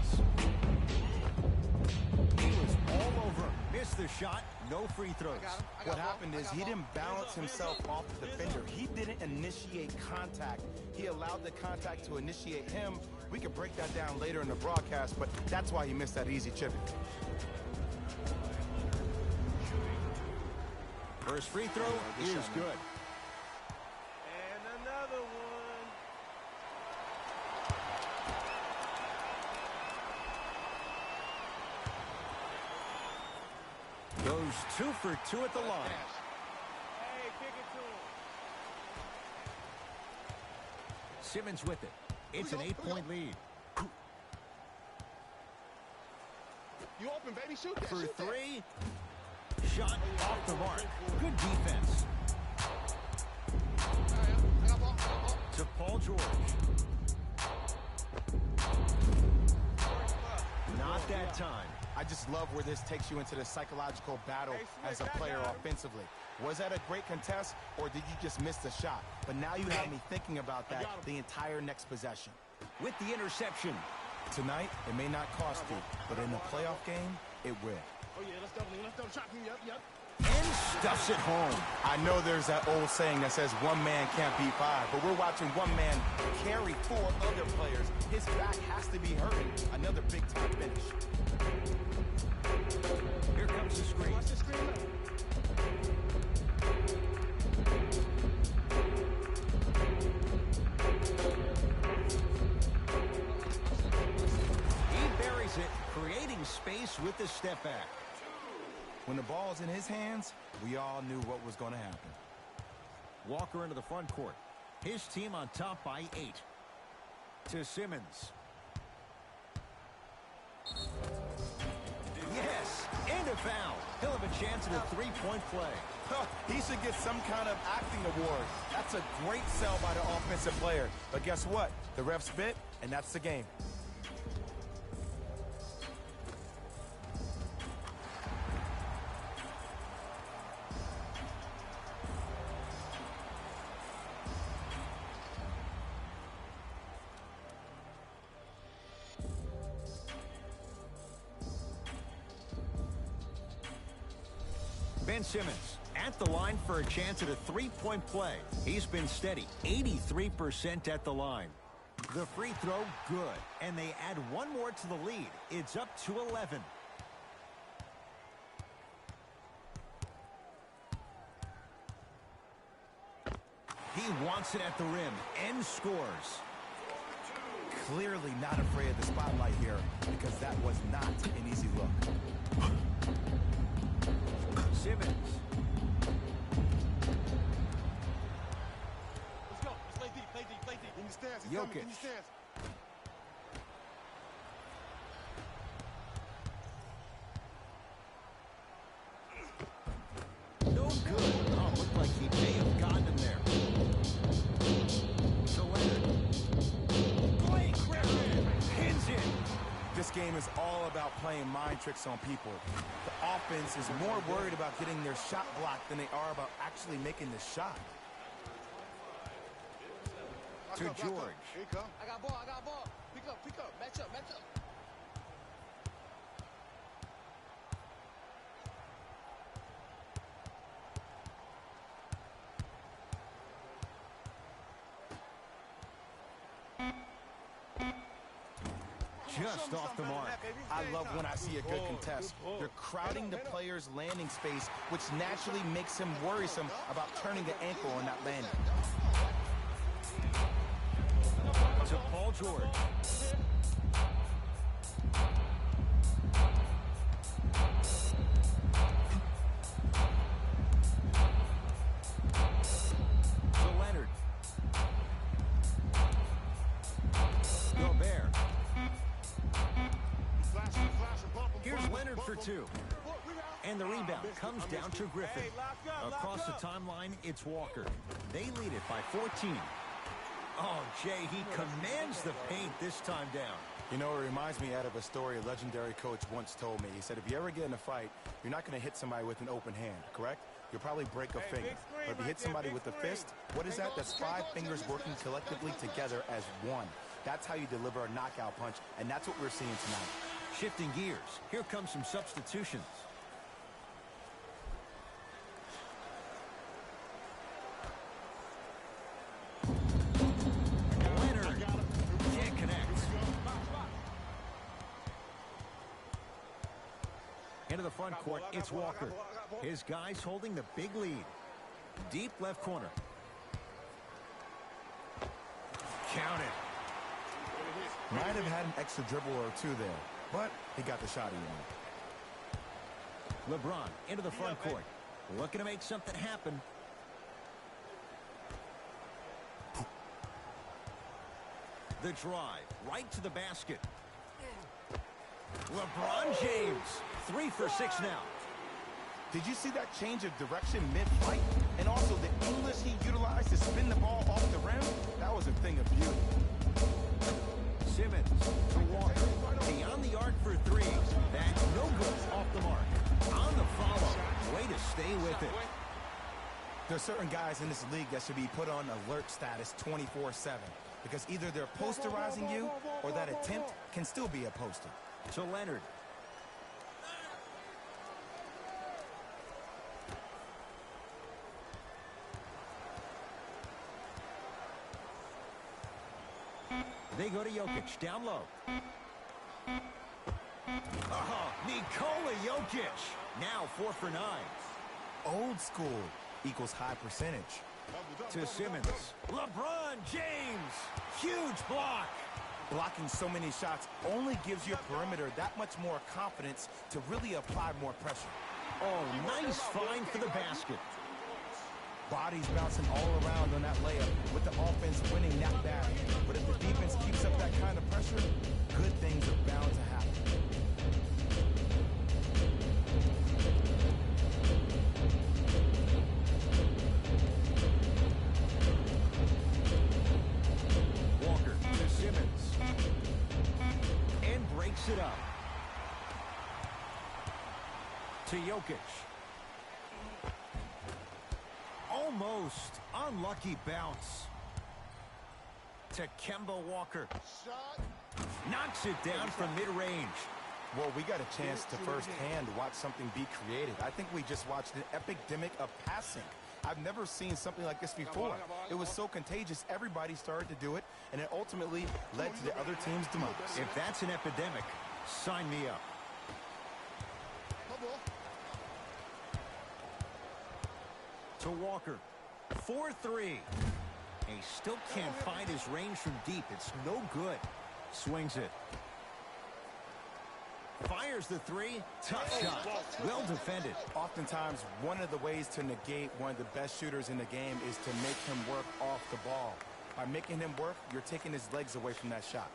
He was all over him. Missed the shot. No free throws. What happened is he didn't balance himself off the defender. He didn't initiate contact. He allowed the contact to initiate him. We could break that down later in the broadcast, but that's why he missed that easy chip. First free throw is good. And another one. Goes 2 for 2 at the line. Hey, kick it to him. Simmons with it. It's an 8-point lead. You open, baby. Shoot that. For Shoot that. 3. Shot off the mark. Good defense. I got ball. To Paul George. Not that time. I just love where this takes you into the psychological battle as a player offensively. Was that a great contest, or did you just miss the shot? But now you have me thinking about that the entire next possession. With the interception. Tonight, it may not cost you, but in a playoff game, it will. Oh, yeah, let's double. Let's double shot. Yep. And stuffs it home. I know there's that old saying that says one man can't beat 5, but we're watching one man carry 4 other players. His back has to be hurting. Another big-time finish. Here comes the screen. Watch the screen. He buries it, creating space with the step back. When the ball's in his hands, we all knew what was going to happen. Walker into the front court. His team on top by 8. To Simmons. Yes, and a foul. He'll have a chance at a 3-point play. He should get some kind of acting award. That's a great sell by the offensive player. But guess what? The ref spit, and that's the game. Ben Simmons at the line for a chance at a three-point play. He's been steady, 83% at the line. The free throw, good. And they add one more to the lead. It's up to 11. He wants it at the rim and scores. Clearly not afraid of the spotlight here because that was not an easy look. Simmons. Let's go. Let's play deep, play deep, play deep. In the stairs. He's coming. In the stairs. No good. Oh, looked like he may have gotten him there. To Leonard. Blake Griffin pins it. This game is all about playing mind tricks on people. The offense is more worried about getting their shot blocked than they are about actually making the shot. To George. Here you come. I got ball, I got ball. Pick up, match up, match up. Just off the mark. I love when I see a good contest. They're crowding the player's landing space, which naturally makes him worrisome about turning the ankle on that landing. To Paul George. To Leonard. Gobert. Here's Leonard for two. And the rebound comes down to Griffin. Across the timeline, it's Walker. They lead it by 14. Oh, Jay, he commands the paint this time down. You know, it reminds me out of a story a legendary coach once told me. He said, if you ever get in a fight, you're not going to hit somebody with an open hand, correct? You'll probably break a finger. But if you hit somebody with a fist, what is that? That's 5 fingers working collectively together as one. That's how you deliver a knockout punch, and that's what we're seeing tonight. Shifting gears, here comes some substitutions. Leonard can't connect. Into the front court, it's Walker. His guys holding the big lead. Deep left corner. Count it. Might have had an extra dribble or two there, but he got the shot he wanted. Lebron into the front court. Looking to make something happen. The drive right to the basket. LeBron James, 3 for 6 now. Did you see that change of direction mid-fight? And also the English he utilized to spin the ball off the rim? That was a thing of beauty. Simmons to Walker. Beyond the arc for 3. That's no good off the mark. On the follow. Way to stay with it. There's certain guys in this league that should be put on alert status 24/7 because either they're posterizing you or that attempt can still be a poster. To Leonard. They go to Jokic, down low. Nikola Jokic, now 4 for 9. Old school equals high percentage. To Simmons. LeBron James, huge block. Blocking so many shots only gives your perimeter that much more confidence to really apply more pressure. Oh, nice find for the basket. Bodies bouncing all around on that layup with the offense winning that battle. But if the defense keeps up that kind of pressure, good things are bound to happen. Walker to Simmons. And breaks it up. To Jokic. Almost unlucky bounce. To Kemba Walker. Knocks it down from mid-range. Well, we got a chance to firsthand watch something be created. I think we just watched an epidemic of passing. I've never seen something like this before. It was so contagious, everybody started to do it, and it ultimately led to the other team's demise. If that's an epidemic, sign me up. To Walker. 4-3. He still can't find his range from deep. It's no good. Swings it. Fires the three. Tough shot. Well defended. Oftentimes, one of the ways to negate one of the best shooters in the game is to make him work off the ball. By making him work, you're taking his legs away from that shot.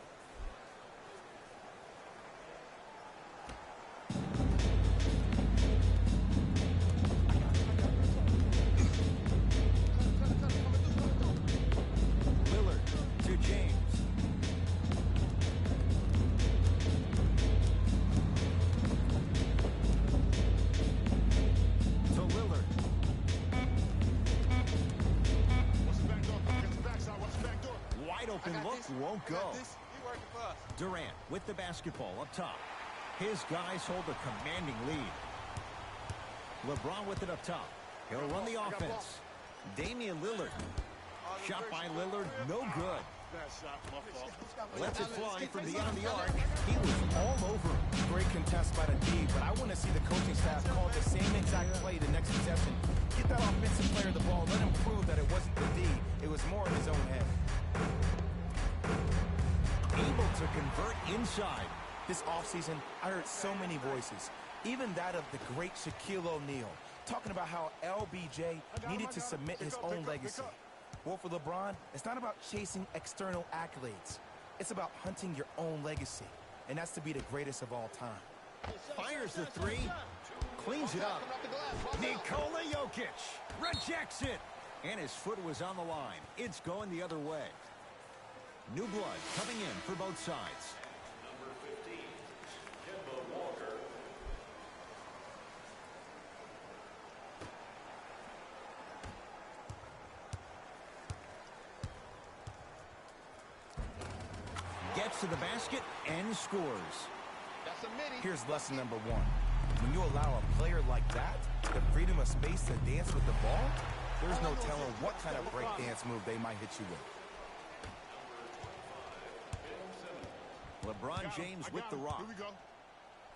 Won't go. Durant with the basketball up top. His guys hold a commanding lead. Lebron with it up top. He'll run the offense. Damian Lillard. Shot by Lillard, no good. Lets it fly from beyond the arc. He was all over him. Great contest by the D, but I want to see the coaching staff call the same exact play the next possession. Get that offensive player the ball. Let him prove that it wasn't the D. It was more in his own head. Able to convert inside. This offseason, I heard so many voices, even that of the great Shaquille O'Neal, talking about how LBJ needed to submit his own legacy. Well, for LeBron, it's not about chasing external accolades. It's about hunting your own legacy, and that's to be the greatest of all time. Fires the three, cleans it up. Nikola Jokic rejects it, and his foot was on the line. It's going the other way. New blood coming in for both sides. Number 15, Kemba Walker. Gets to the basket and scores. Here's lesson number one. When you allow a player like that the freedom of space to dance with the ball, there's no telling what kind of break dance move they might hit you with. LeBron James with the rock.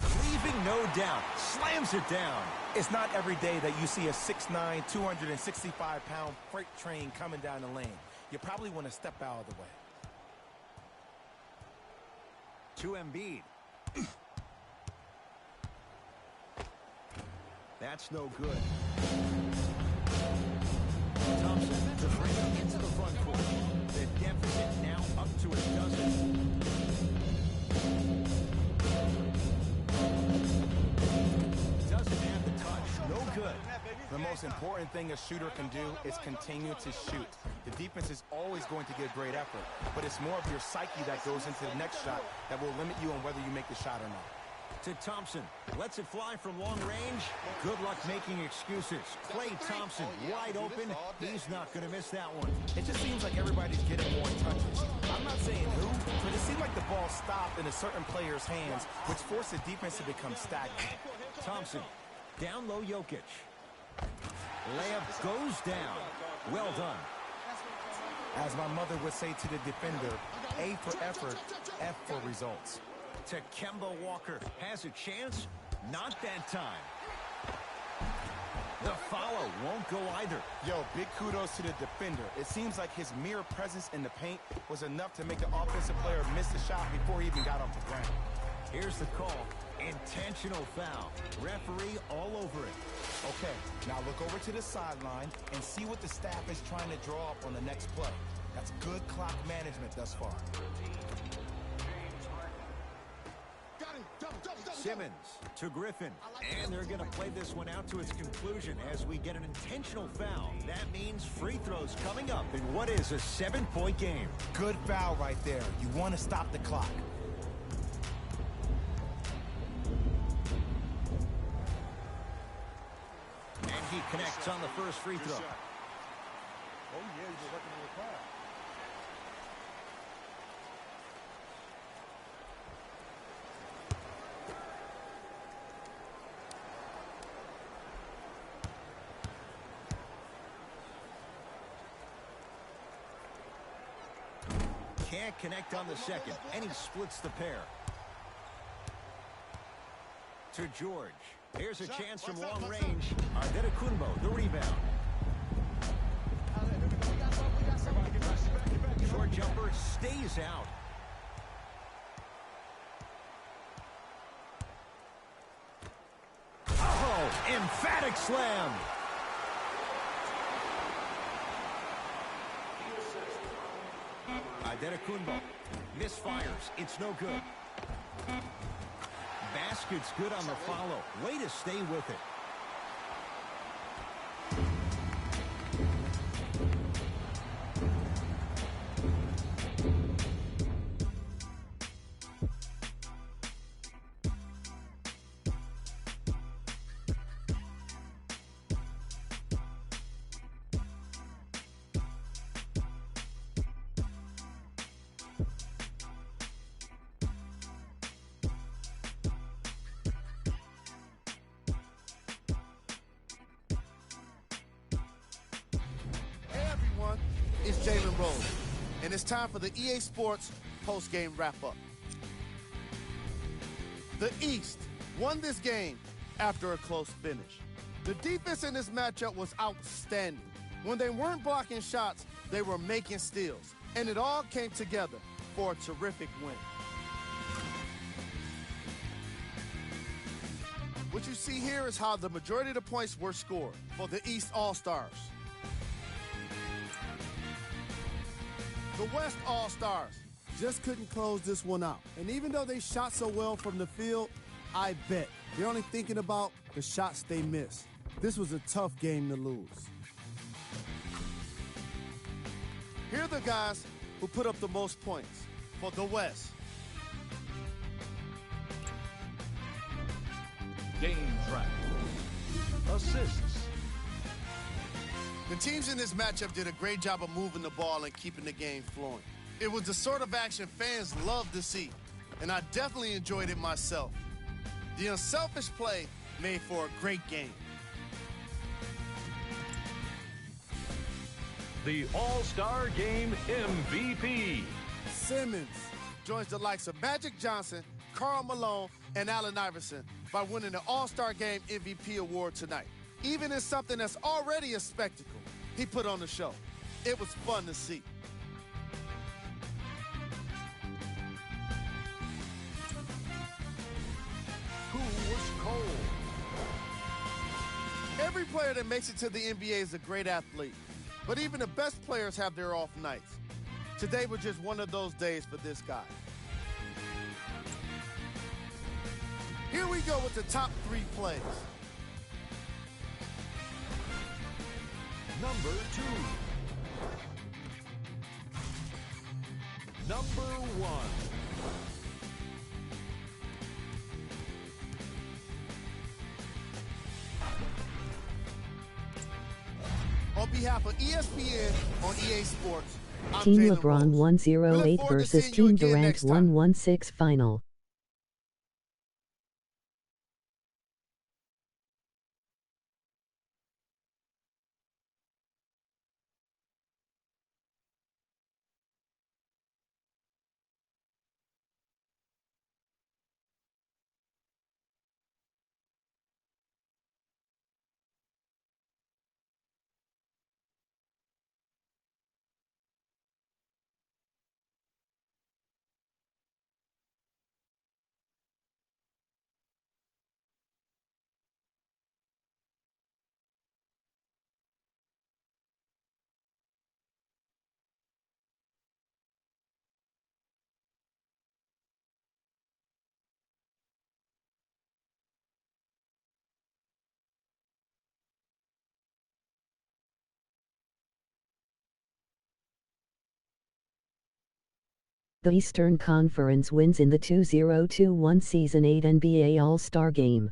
Leaving no doubt. Slams it down. It's not every day that you see a 6'9", 265-pound freight train coming down the lane. You probably want to step out of the way. To Embiid. That's no good. Thompson to bring him into the front court. The deficit now up to a dozen. Doesn't have the touch. No good. The most important thing a shooter can do is continue to shoot. The defense is always going to give great effort, but it's more of your psyche that goes into the next shot that will limit you on whether you make the shot or not. To Thompson. Lets it fly from long range. Good luck making excuses. Klay Thompson wide open. He's not going to miss that one. It just seems like everybody's getting more touches. I'm not saying who, but it seemed like the ball stopped in a certain player's hands, which forced the defense to become stagnant. Thompson. Down low Jokic. Layup goes down. Well done. As my mother would say to the defender, A for effort, F for results. To Kemba Walker. Has a chance? Not that time. The follow won't go either. Yo, big kudos to the defender. It seems like his mere presence in the paint was enough to make the offensive player miss the shot before he even got off the ground. Here's the call. Intentional foul. Referee all over it. Okay, now look over to the sideline and see what the staff is trying to draw up on the next play. That's good clock management thus far. Simmons to Griffin. And they're going to play this one out to its conclusion as we get an intentional foul. That means free throws coming up in what is a 7-point game. Good foul right there. You want to stop the clock. And he connects on the first free throw. Oh, yeah, you're working on the crowd. Can't connect on the second, and he splits the pair. To George. Here's a chance from long range. Antetokounmpo, the rebound. Short jumper stays out. Oh, emphatic slam. Antetokounmpo misfires. It's no good. Basket's good on the follow. Way to stay with it. It's Jalen Rose, and it's time for the EA Sports post-game wrap-up. The East won this game after a close finish. The defense in this matchup was outstanding. When they weren't blocking shots, they were making steals, and it all came together for a terrific win. What you see here is how the majority of the points were scored for the East All-Stars. The West All-Stars just couldn't close this one out. And even though they shot so well from the field, I bet they're only thinking about the shots they missed. This was a tough game to lose. Here are the guys who put up the most points for the West. Game track. Assists. The teams in this matchup did a great job of moving the ball and keeping the game flowing. It was the sort of action fans love to see, and I definitely enjoyed it myself. The unselfish play made for a great game. The All-Star Game MVP. Simmons joins the likes of Magic Johnson, Karl Malone, and Allen Iverson by winning the All-Star Game MVP award tonight. Even in something that's already a spectacle, he put on the show. It was fun to see. Who was cold? Every player that makes it to the NBA is a great athlete, but even the best players have their off nights. Today was just one of those days for this guy. Here we go with the top 3 plays. Number 2. Number 1. On behalf of ESPN on EA Sports, I'm Team Jalen LeBron Rose. 108 versus Team Durant 116 final. The Eastern Conference wins in the 2021 Season 8 NBA All-Star Game.